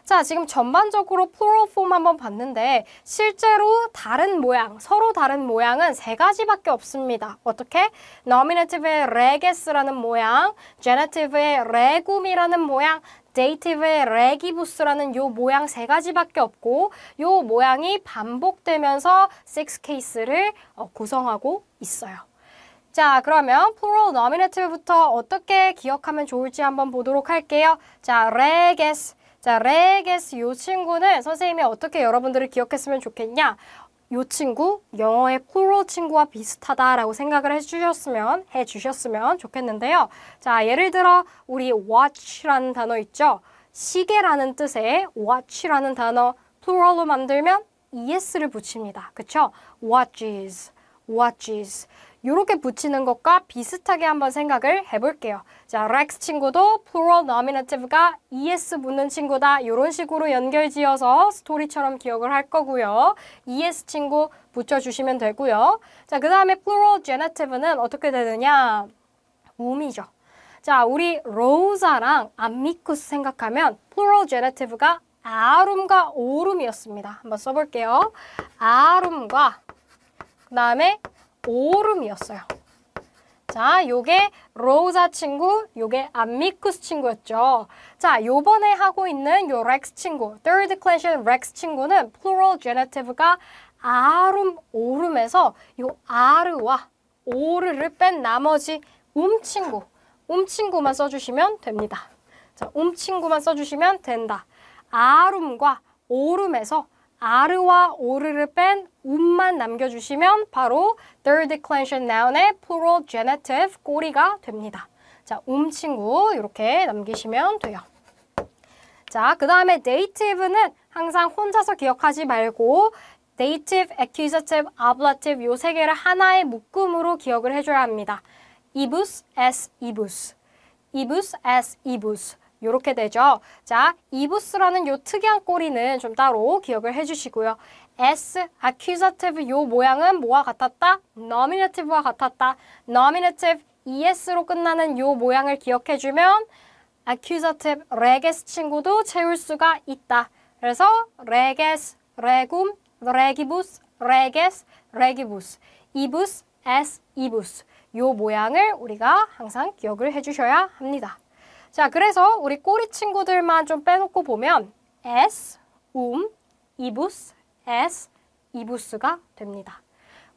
자, 지금 전반적으로 plural form 한번 봤는데 실제로 다른 모양, 서로 다른 모양은 세 가지밖에 없습니다. 어떻게? nominative의 reges라는 모양, genitive의 regum이라는 모양, dative의 regibus라는 요 모양 세 가지밖에 없고 요 모양이 반복되면서 6case를 구성하고 있어요. 자, 그러면 plural nominative부터 어떻게 기억하면 좋을지 한번 보도록 할게요. 자, reges. 자, reges 요 친구는 선생님이 어떻게 여러분들을 기억했으면 좋겠냐? 요 친구, 영어의 plural 친구와 비슷하다라고 생각을 해주셨으면 좋겠는데요. 자, 예를 들어 우리 watch라는 단어 있죠? 시계라는 뜻의 watch라는 단어 plural로 만들면 es를 붙입니다. 그쵸? watches, watches. 이렇게 붙이는 것과 비슷하게 한번 생각을 해볼게요. 자, rex 친구도 plural nominative가 es 붙는 친구다. 이런 식으로 연결지어서 스토리처럼 기억을 할 거고요. es 친구 붙여주시면 되고요. 자, 그 다음에 plural genitive는 어떻게 되느냐? um이죠. 자, 우리 rosa랑 amicus 생각하면 plural genitive가 arum과 orum이었습니다. 한번 써볼게요. arum과 그 다음에 orum이었어요. 자, 요게 로자 친구, 요게 amicus 친구였죠. 자, 요번에 하고 있는 요 rex 친구, third declension rex 친구는 plural genitive가 arum, orum에서 요 r와 o르를 뺀 나머지 친구만 써주시면 됩니다. 자, 친구만 써주시면 된다. arum과 orum에서 r와 o르를 뺀 um만 남겨주시면 바로 third declension noun의 plural genitive 꼬리가 됩니다. 자, 친구 이렇게 남기시면 돼요. 자, 그 다음에 dative는 항상 혼자서 기억하지 말고 dative, accusative, ablative 요 세 개를 하나의 묶음으로 기억을 해줘야 합니다. ibus as ibus, ibus as ibus, 요렇게 되죠. 자, 이부스라는 요 특이한 꼬리는 좀 따로 기억을 해주시고요. S, accusative 요 모양은 뭐와 같았다? nominative와 같았다. nominative, ES로 끝나는 요 모양을 기억해주면 accusative, reges 친구도 채울 수가 있다. 그래서 reges, regum, regibus, reges, regibus, ibus, s, ibus 요 모양을 우리가 항상 기억을 해주셔야 합니다. 자, 그래서 우리 꼬리 친구들만 좀 빼놓고 보면 s, ibus, s, ibus가 됩니다.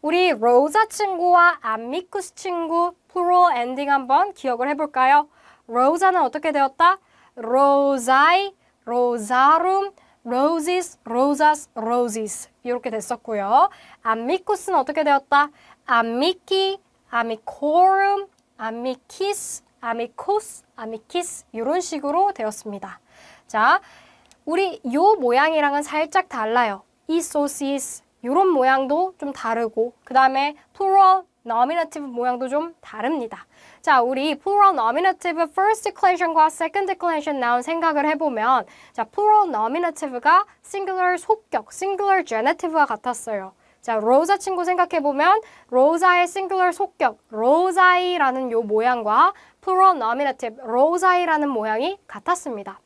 우리 로자 친구와 amicus 친구 plural ending 한번 기억을 해볼까요? 로자는 어떻게 되었다? rosae, rosarum, roses, rosas, roses 이렇게 됐었고요. amicus는 어떻게 되었다? amici, amicorum, amicis, amicus, amicis 이런 식으로 되었습니다. 자, 우리 요 모양이랑은 살짝 달라요. isosis 이런 모양도 좀 다르고 그 다음에 plural nominative 모양도 좀 다릅니다. 자, 우리 plural nominative first declension과 second declension noun 생각을 해보면 자, plural nominative가 singular 속격, singular genitive와 같았어요. 자, 로자 친구 생각해보면 로자의 singular 속격, rosae라는 요 모양과 plural nominative, rosae라는 모양이 같았습니다.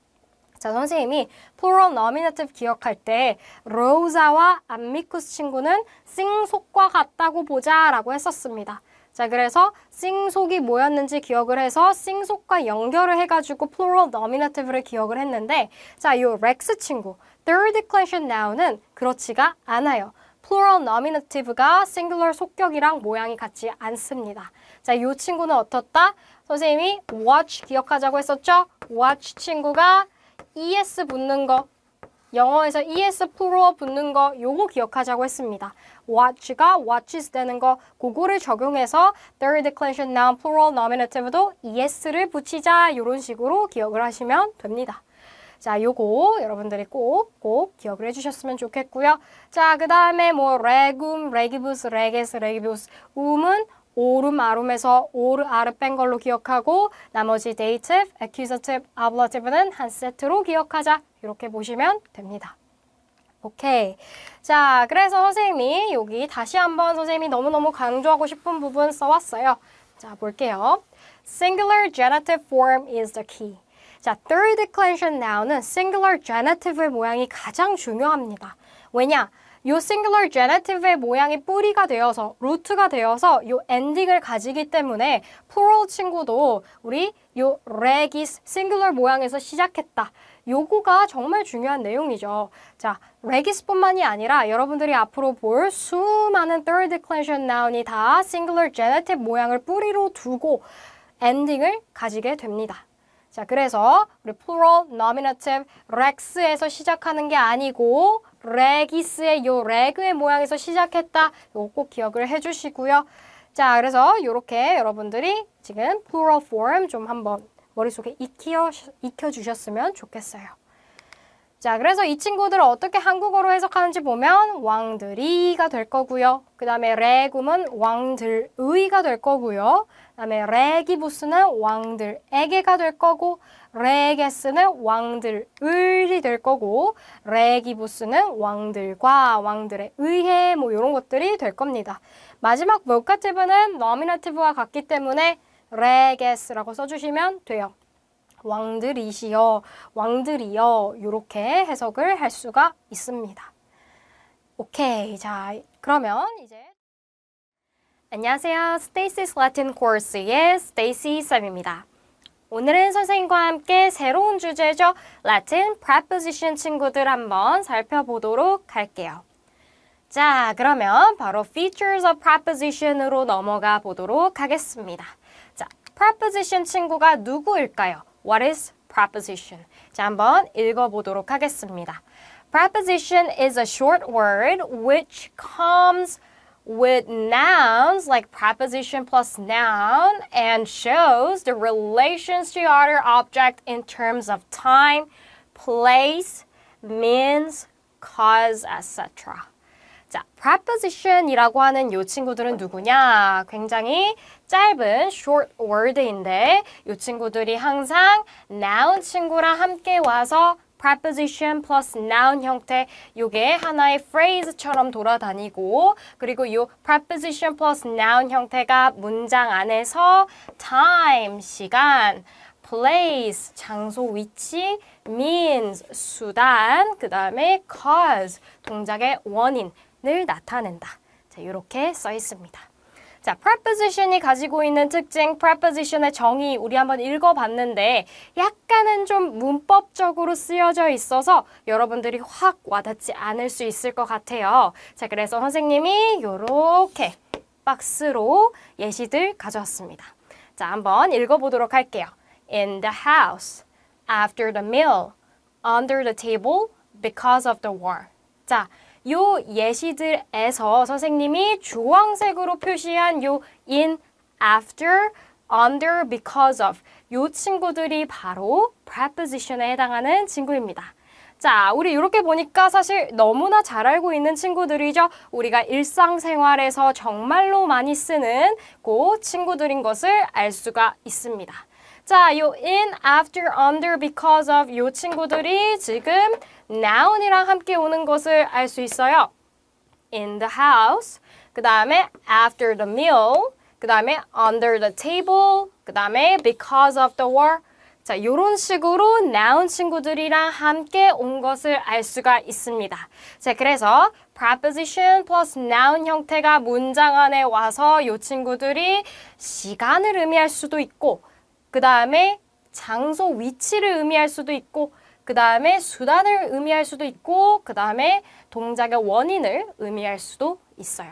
자, 선생님이 plural nominative 기억할 때 로자와 amicus 친구는 싱속과 같다고 보자 라고 했었습니다. 자, 그래서 싱속이 뭐였는지 기억을 해서 싱속과 연결을 해가지고 plural nominative를 기억을 했는데 자, 요 rex 친구, third declension noun은 그렇지가 않아요. plural nominative가 singular 속격이랑 모양이 같지 않습니다. 자, 요 친구는 어떻다? 선생님이 watch 기억하자고 했었죠? watch 친구가 es 붙는 거, 영어에서 es plural 붙는 거 요거 기억하자고 했습니다. watch가 watches 되는 거 그거를 적용해서 third declension noun plural nominative도 es를 붙이자 이런 식으로 기억을 하시면 됩니다. 자, 요거 여러분들이 꼭 기억을 해주셨으면 좋겠고요. 자, 그 다음에 뭐 regum, regibus, reges, regibus um은 오름, 아름에서 오르, 아르 뺀 걸로 기억하고 나머지 dative, accusative, ablative는 한 세트로 기억하자 이렇게 보시면 됩니다. 오케이. 자, 그래서 선생님이 여기 다시 한번 선생님이 너무너무 강조하고 싶은 부분 써왔어요. 자, 볼게요. Singular genitive form is the key. 자, third declension noun은 singular genitive의 모양이 가장 중요합니다. 왜냐? 요 singular genitive의 모양이 뿌리가 되어서, 루트가 되어서 요 엔딩을 가지기 때문에 plural 친구도 우리 요 regis, singular 모양에서 시작했다. 요거가 정말 중요한 내용이죠. 자, regis뿐만이 아니라 여러분들이 앞으로 볼 수많은 third declension noun이 다 singular genitive 모양을 뿌리로 두고 엔딩을 가지게 됩니다. 자, 그래서 우리 plural nominative rex에서 시작하는 게 아니고 regis의 요 reg의 모양에서 시작했다. 요거 꼭 기억을 해주시고요. 자, 그래서 요렇게 여러분들이 지금 plural form 좀 한번 머릿속에 익혀주셨으면 좋겠어요. 자, 그래서 이 친구들을 어떻게 한국어로 해석하는지 보면 왕들이가 될 거고요. 그 다음에 regum은 왕들의가 될 거고요. 그 다음에 regibus는 왕들에게가 될 거고 reges는 왕들을이 될 거고 regibus는 왕들과 왕들에 의해 뭐 이런 것들이 될 겁니다. 마지막 vocative는 nominative와 같기 때문에 reges라고 써주시면 돼요. 왕들이시여, 왕들이여 이렇게 해석을 할 수가 있습니다. 오케이, 자 그러면 이제 안녕하세요. Stacy's Latin Course의 Stacy 쌤입니다. 오늘은 선생님과 함께 새로운 주제죠. Latin Preposition 친구들 한번 살펴보도록 할게요. 자, 그러면 바로 Features of Preposition으로 넘어가 보도록 하겠습니다. 자, Preposition 친구가 누구일까요? What is preposition? 자, 한번 읽어보도록 하겠습니다. Preposition is a short word which comes with nouns like preposition plus noun and shows the relations to other object in terms of time, place, means, cause, etc. 자, preposition이라고 하는 이 친구들은 누구냐? 굉장히 짧은 short word인데 이 친구들이 항상 noun 친구랑 함께 와서 preposition plus noun 형태 요게 하나의 phrase처럼 돌아다니고 그리고 이 preposition plus noun 형태가 문장 안에서 time, 시간, place, 장소, 위치, means, 수단, 그 다음에 cause, 동작의 원인을 나타낸다. 자, 이렇게 써 있습니다. 자, preposition이 가지고 있는 특징, preposition의 정의 우리 한번 읽어봤는데 약간은 좀 문법적으로 쓰여져 있어서 여러분들이 확 와닿지 않을 수 있을 것 같아요. 자, 그래서 선생님이 이렇게 박스로 예시들 가져왔습니다. 자, 한번 읽어보도록 할게요. In the house, after the meal, under the table, because of the war. 자, 요 예시들에서 선생님이 주황색으로 표시한 요 in, after, under, because of 요 친구들이 바로 preposition에 해당하는 친구입니다. 자, 우리 이렇게 보니까 사실 너무나 잘 알고 있는 친구들이죠. 우리가 일상생활에서 정말로 많이 쓰는 그 친구들인 것을 알 수가 있습니다. 자, 요 in, after, under, because of 요 친구들이 지금 noun이랑 함께 오는 것을 알 수 있어요. In the house, 그 다음에 after the meal, 그 다음에 under the table, 그 다음에 because of the war. 자, 요런 식으로 noun 친구들이랑 함께 온 것을 알 수가 있습니다. 자, 그래서 preposition plus noun 형태가 문장 안에 와서 요 친구들이 시간을 의미할 수도 있고 그 다음에 장소, 위치를 의미할 수도 있고 그 다음에 수단을 의미할 수도 있고 그 다음에 동작의 원인을 의미할 수도 있어요.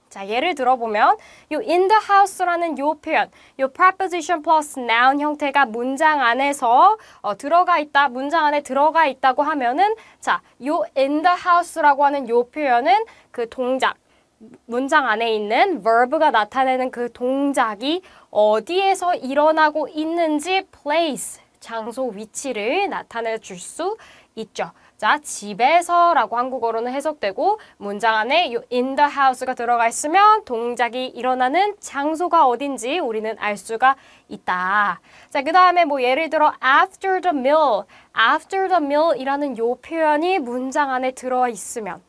자, 예를 들어보면 요 in the house라는 요 표현, 요 preposition plus noun 형태가 문장 안에서 들어가 있다, 문장 안에 들어가 있다고 하면은 자, 요 in the house라고 하는 요 표현은 그 동작, 문장 안에 있는 verb가 나타내는 그 동작이 어디에서 일어나고 있는지 place, 장소, 위치를 나타내 줄 수 있죠. 자, 집에서라고 한국어로는 해석되고 문장 안에 요 in the house가 들어가 있으면 동작이 일어나는 장소가 어딘지 우리는 알 수가 있다. 자, 그 다음에 뭐 예를 들어 after the meal 이라는 요 표현이 문장 안에 들어가 있으면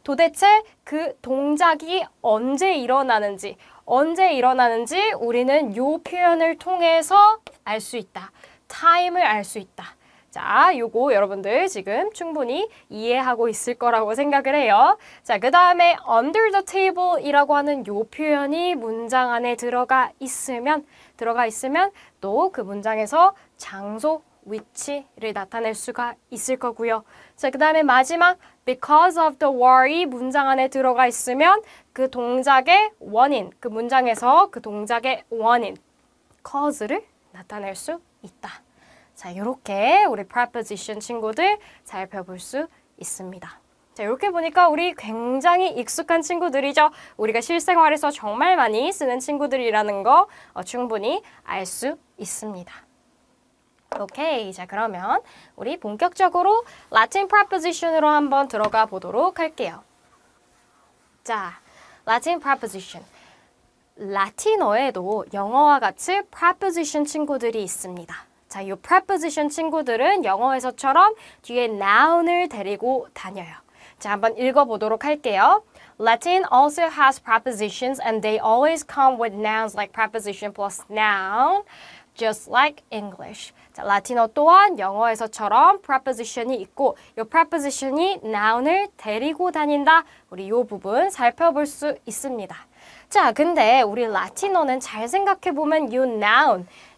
도대체 그 동작이 언제 일어나는지 우리는 요 표현을 통해서 알 수 있다. time을 알 수 있다. 자, 요거 여러분들 지금 충분히 이해하고 있을 거라고 생각을 해요. 자, 그 다음에 under the table 이라고 하는 요 표현이 문장 안에 들어가 있으면 또 그 문장에서 장소, 위치를 나타낼 수가 있을 거고요. 자, 그 다음에 마지막 because of the war이 문장 안에 들어가 있으면 그 동작의 원인, 그 문장에서 그 동작의 원인, cause를 나타낼 수 있다. 자, 이렇게 우리 preposition 친구들 살펴볼 수 있습니다. 자, 이렇게 보니까 우리 굉장히 익숙한 친구들이죠. 우리가 실생활에서 정말 많이 쓰는 친구들이라는 거 충분히 알 수 있습니다. 오케이, 자, 그러면 우리 본격적으로 라틴 preposition으로 한번 들어가 보도록 할게요. 자, 라틴 preposition. 라틴어에도 영어와 같이 preposition 친구들이 있습니다. 자, 이 preposition 친구들은 영어에서처럼 뒤에 noun을 데리고 다녀요. 자, 한번 읽어보도록 할게요. Latin also has prepositions and they always come with nouns like preposition plus noun, just like English. 자, 라틴어 또한 영어에서처럼 preposition이 있고 이 preposition이 noun을 데리고 다닌다. 우리 이 부분 살펴볼 수 있습니다. 자, 근데 우리 라틴어는 잘 생각해보면 이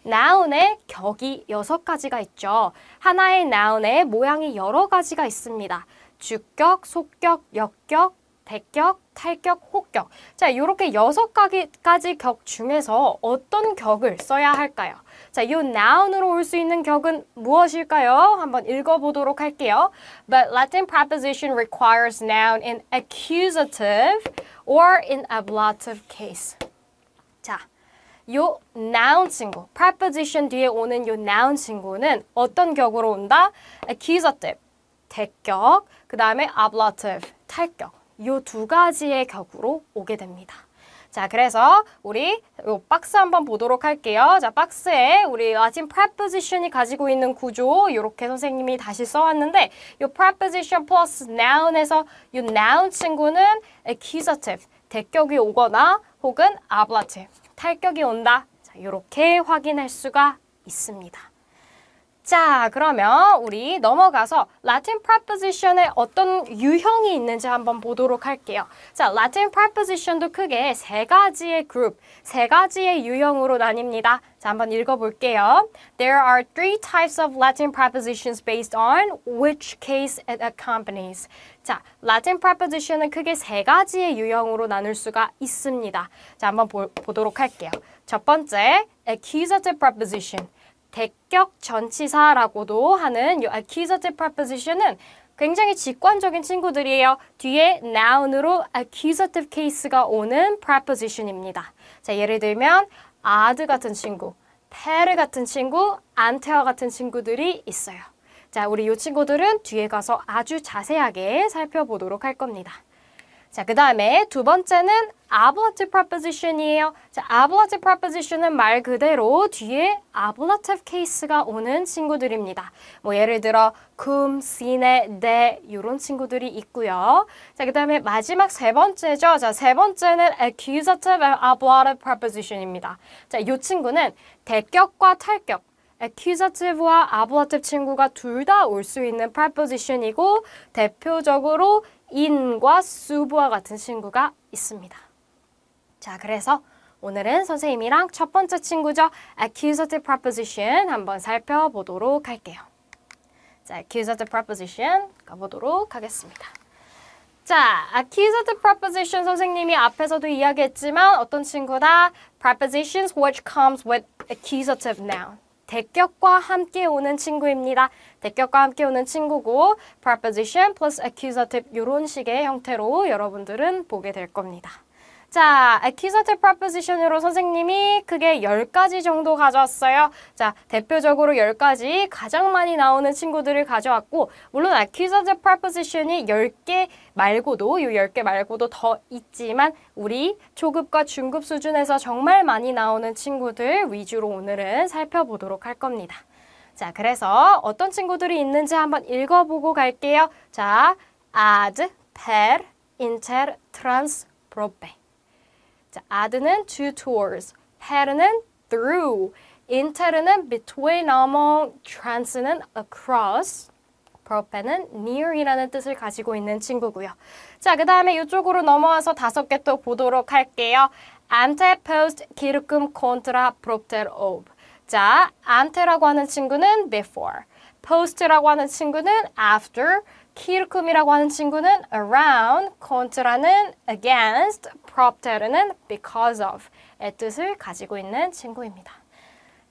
noun의 격이 6가지가 있죠. 하나의 noun의 모양이 여러 가지가 있습니다. 주격, 속격, 역격, 대격, 탈격, 혹격. 자, 이렇게 6가지 격 중에서 어떤 격을 써야 할까요? 자, 이 noun으로 올 수 있는 격은 무엇일까요? 한번 읽어보도록 할게요. But Latin preposition requires noun in accusative or in ablative case. 자, 요 noun 친구, preposition 뒤에 오는 요 noun 친구는 어떤 격으로 온다? accusative, 대격, 그 다음에 ablative, 탈격. 요 두 가지의 격으로 오게 됩니다. 자, 그래서 우리 요 박스 한번 보도록 할게요. 자, 박스에 우리 라틴 preposition이 가지고 있는 구조 이렇게 선생님이 다시 써왔는데 요 preposition plus noun에서 요 noun 친구는 accusative, 대격이 오거나 혹은 ablative, 탈격이 온다. 자, 이렇게 확인할 수가 있습니다. 자, 그러면 우리 넘어가서 라틴 preposition에 어떤 유형이 있는지 한번 보도록 할게요. 자, 라틴 preposition도 크게 세 가지의 그룹, 세 가지의 유형으로 나뉩니다. 자, 한번 읽어볼게요. There are three types of Latin prepositions based on which case it accompanies. 자, 라틴 preposition은 크게 세 가지의 유형으로 나눌 수가 있습니다. 자, 한번 보도록 할게요. 첫 번째, accusative preposition. 대격 전치사라고도 하는 이 accusative preposition은 굉장히 직관적인 친구들이에요. 뒤에 noun으로 accusative case가 오는 preposition입니다. 자, 예를 들면 ad 같은 친구, per 같은 친구, ante와 같은 친구들이 있어요. 자, 우리 이 친구들은 뒤에 가서 아주 자세하게 살펴보도록 할 겁니다. 자, 그 다음에 두 번째는 ablative preposition이에요. 자, ablative preposition은 말 그대로 뒤에 ablative case가 오는 친구들입니다. 뭐 예를 들어 cum, sine, de 이런 친구들이 있고요. 자, 그 다음에 마지막 세 번째죠. 자, 세 번째는 accusative and ablative preposition입니다. 자, 이 친구는 대격과 탈격, accusative와 ablative 친구가 둘 다 올 수 있는 preposition이고 대표적으로 in과 su부와 같은 친구가 있습니다. 자, 그래서 오늘은 선생님이랑 첫 번째 친구죠. accusative preposition 한번 살펴보도록 할게요. 자, accusative preposition 가보도록 하겠습니다. 자, accusative preposition 선생님이 앞에서도 이야기했지만 어떤 친구다? prepositions which comes with accusative noun. 대격과 함께 오는 친구입니다. 대격과 함께 오는 친구고 preposition plus accusative 이런 식의 형태로 여러분들은 보게 될 겁니다. 자, accusative preposition으로 선생님이 크게 10가지 정도 가져왔어요. 자, 대표적으로 10가지 가장 많이 나오는 친구들을 가져왔고 물론 accusative preposition이 10개 말고도 이 10개 말고도 더 있지만 우리 초급과 중급 수준에서 정말 많이 나오는 친구들 위주로 오늘은 살펴보도록 할 겁니다. 자, 그래서 어떤 친구들이 있는지 한번 읽어보고 갈게요. 자, ad, per, inter, trans, prope. 자, ad는 to towards, per는 through, inter는 between, among, trans는 across, prope는 near이라는 뜻을 가지고 있는 친구고요. 자, 그 다음에 이쪽으로 넘어와서 5개 또 보도록 할게요. ante, post, circum, contra, propter, ob. 자, ante라고 하는 친구는 before, post라고 하는 친구는 after, circum이라고 하는 친구는 around, contra는 against, propter는 because of의 뜻을 가지고 있는 친구입니다.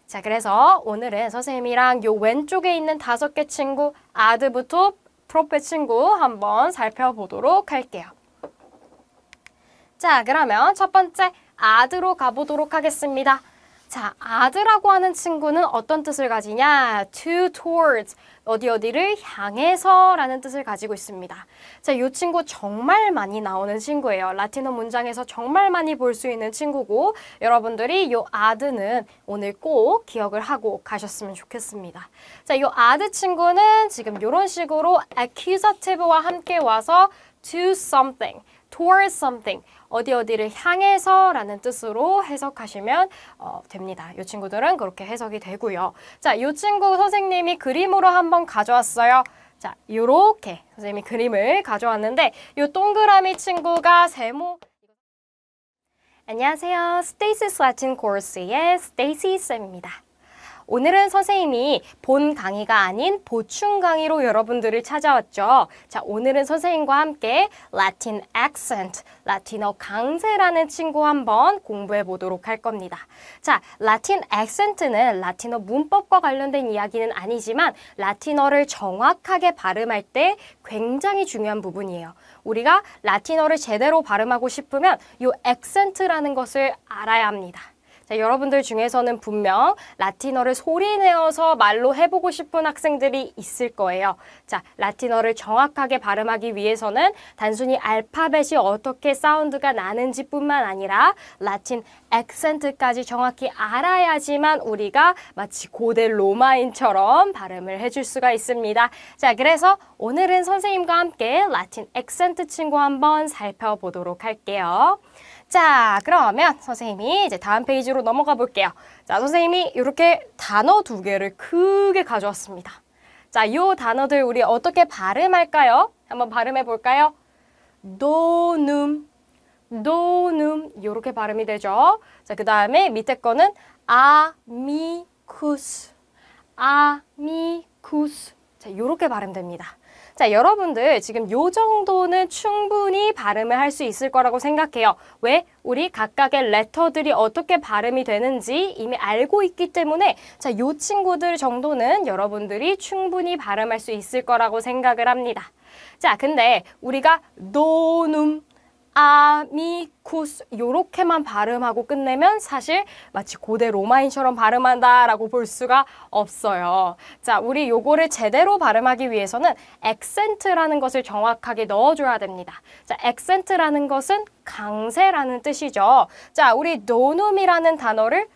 자, 그래서 오늘은 선생님이랑 요 왼쪽에 있는 5개 친구, ad부터 prope 친구 한번 살펴보도록 할게요. 자, 그러면 첫 번째 ad로 가보도록 하겠습니다. 자, ad라고 하는 친구는 어떤 뜻을 가지냐? to, towards, 어디를 향해서 라는 뜻을 가지고 있습니다. 자, 이 친구 정말 많이 나오는 친구예요. 라틴어 문장에서 정말 많이 볼 수 있는 친구고 여러분들이 이 ad는 오늘 꼭 기억을 하고 가셨으면 좋겠습니다. 자, 이 ad 친구는 지금 이런 식으로 accusative와 함께 와서 to something, towards something, 어디를 향해서 라는 뜻으로 해석하시면 됩니다. 이 친구들은 그렇게 해석이 되고요. 자, 이 친구 선생님이 그림으로 한번 가져왔어요. 자, 요렇게 선생님이 그림을 가져왔는데 이 동그라미 친구가 세모. 안녕하세요. 스테이시스 라틴 코र्스의 스테이시 쌤입니다. 오늘은 선생님이 본 강의가 아닌 보충 강의로 여러분들을 찾아왔죠. 자, 오늘은 선생님과 함께 라틴 액센트, 라틴어 강세라는 친구 한번 공부해 보도록 할 겁니다. 자, 라틴 액센트는 라틴어 문법과 관련된 이야기는 아니지만 라틴어를 정확하게 발음할 때 굉장히 중요한 부분이에요. 우리가 라틴어를 제대로 발음하고 싶으면 이 액센트라는 것을 알아야 합니다. 자, 자, 여러분들 중에서는 분명 라틴어를 소리내어서 말로 해보고 싶은 학생들이 있을 거예요. 자, 라틴어를 정확하게 발음하기 위해서는 단순히 알파벳이 어떻게 사운드가 나는지 뿐만 아니라 라틴 액센트까지 정확히 알아야지만 우리가 마치 고대 로마인처럼 발음을 해줄 수가 있습니다. 자, 그래서 오늘은 선생님과 함께 라틴 액센트 친구 한번 살펴보도록 할게요. 자, 그러면 선생님이 이제 다음 페이지로 넘어가 볼게요. 자, 선생님이 이렇게 단어 2개를 크게 가져왔습니다. 자, 이 단어들 우리 어떻게 발음할까요? 한번 발음해 볼까요? 도눔, 도눔 이렇게 발음이 되죠. 자, 그 다음에 밑에 거는 아미쿠스, 아미쿠스. 자, 이렇게 발음됩니다. 자, 여러분들 지금 요 정도는 충분히 발음을 할 수 있을 거라고 생각해요. 왜? 우리 각각의 레터들이 어떻게 발음이 되는지 이미 알고 있기 때문에 자, 요 친구들 정도는 여러분들이 충분히 발음할 수 있을 거라고 생각을 합니다. 자, 근데 우리가 도눔, 아미쿠스 요렇게만 발음하고 끝내면 사실 마치 고대 로마인처럼 발음한다라고 볼 수가 없어요. 자, 우리 요거를 제대로 발음하기 위해서는 액센트라는 것을 정확하게 넣어줘야 됩니다. 자, 액센트라는 것은 강세라는 뜻이죠. 자, 우리 도눔이라는 단어를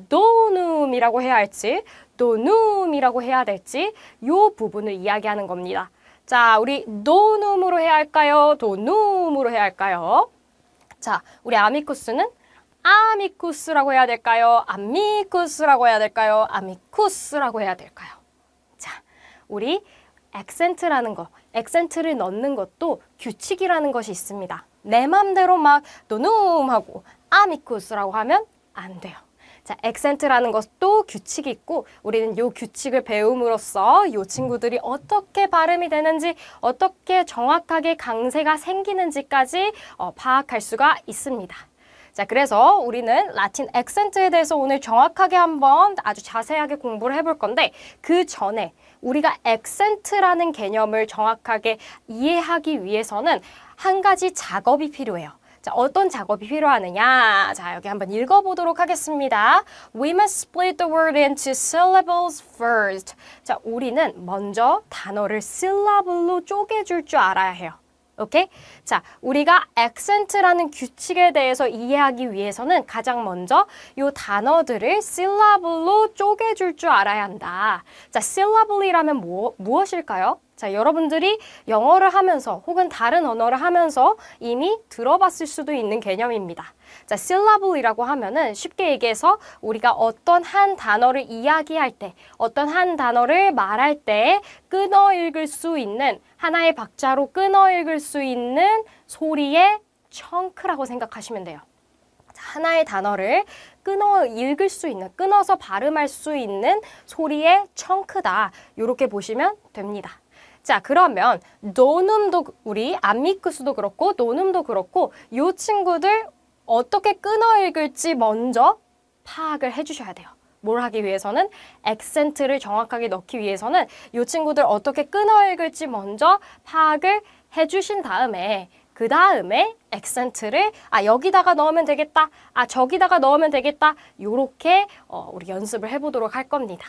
도눔이라고 해야 할지 도눔이라고 해야 될지 요 부분을 이야기하는 겁니다. 자, 우리 도눔으로 해야 할까요? 도눔으로 해야 할까요? 자, 우리 아미쿠스는 아미쿠스라고 해야 될까요? 아미쿠스라고 해야 될까요? 아미쿠스라고 해야 될까요? 자, 우리 액센트라는 거, 액센트를 넣는 것도 규칙이라는 것이 있습니다. 내 맘대로 막 도눔하고 아미쿠스라고 하면 안 돼요. 자, 액센트라는 것도 규칙이 있고 우리는 요 규칙을 배움으로써 요 친구들이 어떻게 발음이 되는지 어떻게 정확하게 강세가 생기는지까지 파악할 수가 있습니다. 자, 그래서 우리는 라틴 액센트에 대해서 오늘 정확하게 한번 아주 자세하게 공부를 해볼 건데 그 전에 우리가 액센트라는 개념을 정확하게 이해하기 위해서는 한 가지 작업이 필요해요. 자, 어떤 작업이 필요하느냐? 자, 여기 한번 읽어보도록 하겠습니다. We must split the word into syllables first. 자, 우리는 먼저 단어를 syllable로 쪼개줄 줄 알아야 해요. 오케이? 자, 우리가 액센트라는 규칙에 대해서 이해하기 위해서는 가장 먼저 이 단어들을 syllable로 쪼개줄 줄 알아야 한다. 자, syllable이라면 무엇일까요? 자, 여러분들이 영어를 하면서 혹은 다른 언어를 하면서 이미 들어봤을 수도 있는 개념입니다. 자, syllable이라고 하면은 쉽게 얘기해서 우리가 어떤 한 단어를 이야기할 때, 어떤 한 단어를 말할 때 끊어 읽을 수 있는 하나의 박자로 끊어 읽을 수 있는 소리의 청크라고 생각하시면 돼요. 자, 하나의 단어를 끊어 읽을 수 있는, 끊어서 발음할 수 있는 소리의 청크다. 이렇게 보시면 됩니다. 자, 그러면 도눔도 우리 아미쿠스도 그렇고 도눔도 그렇고 이 친구들 어떻게 끊어 읽을지 먼저 파악을 해주셔야 돼요. 뭘 하기 위해서는 액센트를 정확하게 넣기 위해서는 이 친구들 어떻게 끊어 읽을지 먼저 파악을 해주신 다음에 그 다음에 액센트를 여기다가 넣으면 되겠다, 저기다가 넣으면 되겠다 요렇게 우리 연습을 해보도록 할 겁니다.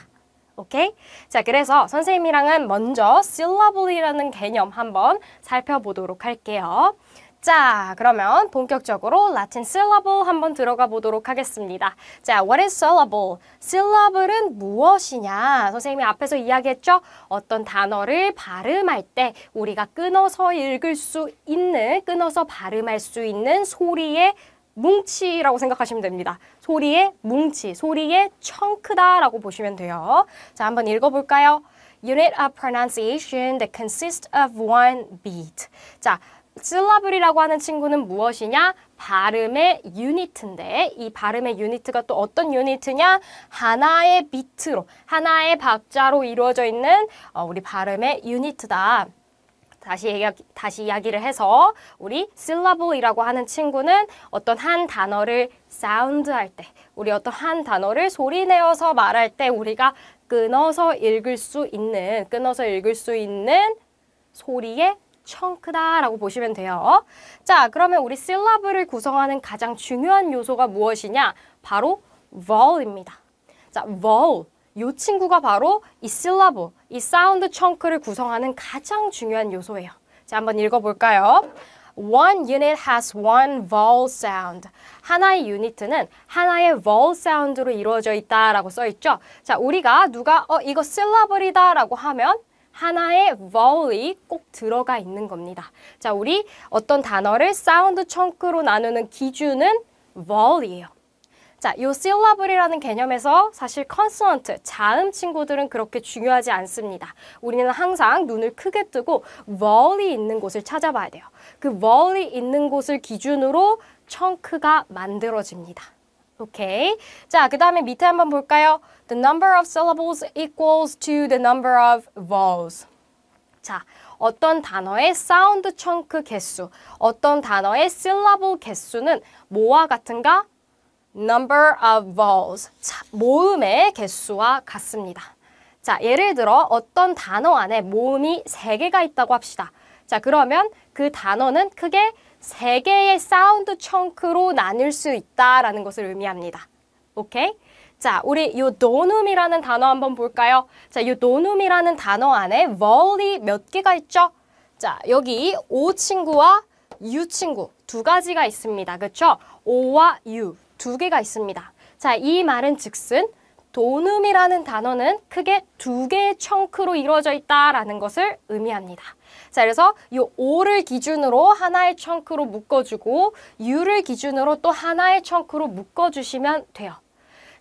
오케이? 자, 그래서 선생님이랑은 먼저 syllable이라는 개념 한번 살펴보도록 할게요. 자, 그러면 본격적으로 라틴 syllable 한번 들어가 보도록 하겠습니다. 자, what is syllable? syllable은 무엇이냐? 선생님이 앞에서 이야기했죠? 어떤 단어를 발음할 때 우리가 끊어서 읽을 수 있는, 끊어서 발음할 수 있는 소리의 뭉치라고 생각하시면 됩니다. 소리의 뭉치, 소리의 청크다라고 보시면 돼요. 자, 한번 읽어볼까요? Unit of pronunciation that consists of one beat. 자, syllable이라고 하는 친구는 무엇이냐? 발음의 유니트인데 이 발음의 유니트가 또 어떤 유니트냐? 하나의 비트로, 하나의 박자로 이루어져 있는 우리 발음의 유니트다. 다시 이야기를 해서 우리 syllable이라고 하는 친구는 어떤 한 단어를 사운드할 때, 우리 어떤 한 단어를 소리내어서 말할 때 우리가 끊어서 읽을 수 있는 소리의 청크다라고 보시면 돼요. 자, 그러면 우리 syllable을 구성하는 가장 중요한 요소가 무엇이냐? 바로 vowel입니다. 자, vowel. 이 친구가 바로 이 syllable, 이 사운드 청크를 구성하는 가장 중요한 요소예요. 자, 한번 읽어볼까요? One unit has one vowel sound. 하나의 유니트는 하나의 vowel 사운드로 이루어져 있다라고 써있죠. 자, 우리가 누가 이거 syllable이다 라고 하면 하나의 vowel이 꼭 들어가 있는 겁니다. 자, 우리 어떤 단어를 사운드 청크로 나누는 기준은 vowel이에요. 자, 이 syllable이라는 개념에서 사실 consonant, 자음 친구들은 그렇게 중요하지 않습니다. 우리는 항상 눈을 크게 뜨고 vowel이 있는 곳을 찾아봐야 돼요. 그 vowel이 있는 곳을 기준으로 청크가 만들어집니다. 오케이. 자, 그 다음에 밑에 한번 볼까요? The number of syllables equals to the number of vowels. 자, 어떤 단어의 사운드 청크 개수, 어떤 단어의 syllable 개수는 뭐와 같은가? Number of vowels. 자, 모음의 개수와 같습니다. 자, 예를 들어 어떤 단어 안에 모음이 3개가 있다고 합시다. 자, 그러면 그 단어는 크게 3개의 사운드 청크로 나눌 수 있다라는 것을 의미합니다. 오케이? 자, 우리 이 논음이라는 단어 한번 볼까요? 자, 이 논음이라는 단어 안에 vowel이 몇 개가 있죠? 자, 여기 O 친구와 U 친구 두 가지가 있습니다. 그렇죠? O와 U 두 개가 있습니다. 자, 이 말은 즉슨 돈음이라는 단어는 크게 2개의 청크로 이루어져 있다라는 것을 의미합니다. 자, 그래서 이 O를 기준으로 하나의 청크로 묶어주고 U를 기준으로 또 하나의 청크로 묶어주시면 돼요.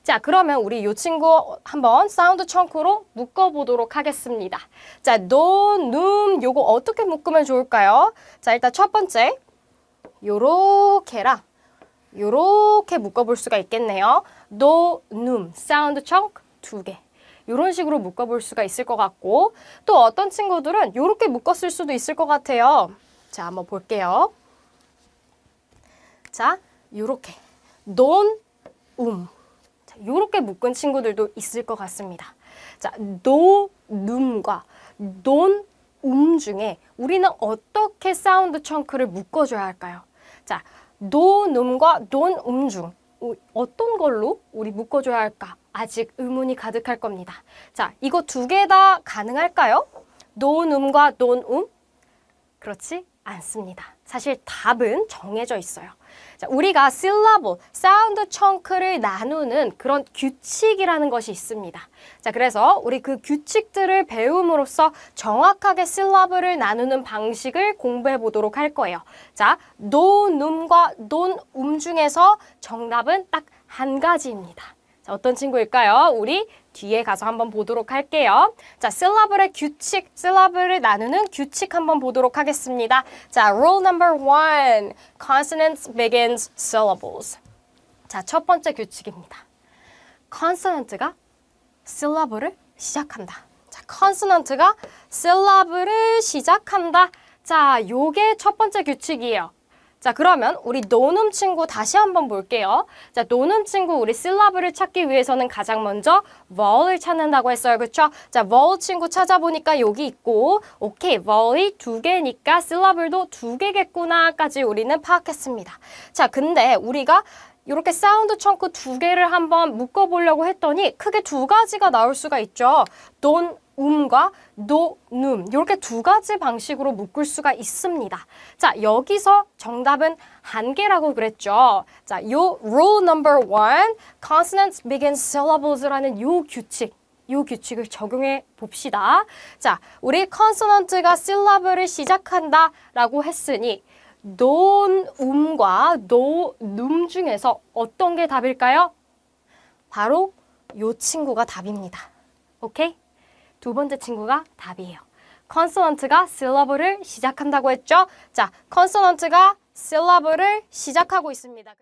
자, 그러면 우리 이 친구 한번 사운드 청크로 묶어보도록 하겠습니다. 자, 노, 눔 요거 어떻게 묶으면 좋을까요? 자, 일단 첫 번째 요렇게랑 요렇게 묶어볼 수가 있겠네요. 노, 눔, 사운드 청크 2개. 이런 식으로 묶어볼 수가 있을 것 같고 또 어떤 친구들은 요렇게 묶었을 수도 있을 것 같아요. 자, 한번 볼게요. 자, 요렇게 논, 자, 요렇게 묶은 친구들도 있을 것 같습니다. 자, 노, 눔과 논, 중에 우리는 어떻게 사운드 청크를 묶어줘야 할까요? 자, 노, 눔과 논, 중 어떤 걸로 우리 묶어줘야 할까? 아직 의문이 가득할 겁니다. 자, 이거 2개 다 가능할까요? 노, 눔과 논, 그렇지 않습니다. 사실 답은 정해져 있어요. 자, 우리가 syllable, 사운드 청크를 나누는 그런 규칙이라는 것이 있습니다. 자, 그래서 우리 그 규칙들을 배움으로써 정확하게 syllable을 나누는 방식을 공부해 보도록 할 거예요. 자, 노, 눔과 논, 중에서 정답은 딱 한 가지입니다. 자, 어떤 친구일까요? 우리 뒤에 가서 한번 보도록 할게요. 자, syllable의 규칙, syllable을 나누는 규칙 한번 보도록 하겠습니다. 자, rule number 1. Consonants begins syllables. 자, 첫 번째 규칙입니다. consonant가 syllable을 시작한다. 자, consonant가 syllable을 시작한다. 자, 요게 첫 번째 규칙이에요. 자, 그러면 우리 논음 친구 다시 한번 볼게요. 자, 논음 친구 우리 syllable을 찾기 위해서는 가장 먼저 vowel을 찾는다고 했어요. 그렇죠? 자, vowel 친구 찾아보니까 여기 있고 오케이, vowel이 2개니까 syllable도 2개겠구나까지 우리는 파악했습니다. 자, 근데 우리가 이렇게 사운드 청크 2개를 한번 묶어보려고 했더니 크게 2가지가 나올 수가 있죠. 논, 과 노, 눔 이렇게 2가지 방식으로 묶을 수가 있습니다. 자, 여기서 정답은 1개라고 그랬죠. 자, 요 rule number 1, consonants begin syllables라는 요 규칙을 적용해 봅시다. 자, 우리 consonant가 syllable을 시작한다 라고 했으니 논, 과 노, 눔 중에서 어떤 게 답일까요? 바로 요 친구가 답입니다. 오케이? 2번째 친구가 답이에요. consonant가 syllable을 시작한다고 했죠? 자, consonant가 syllable을 시작하고 있습니다.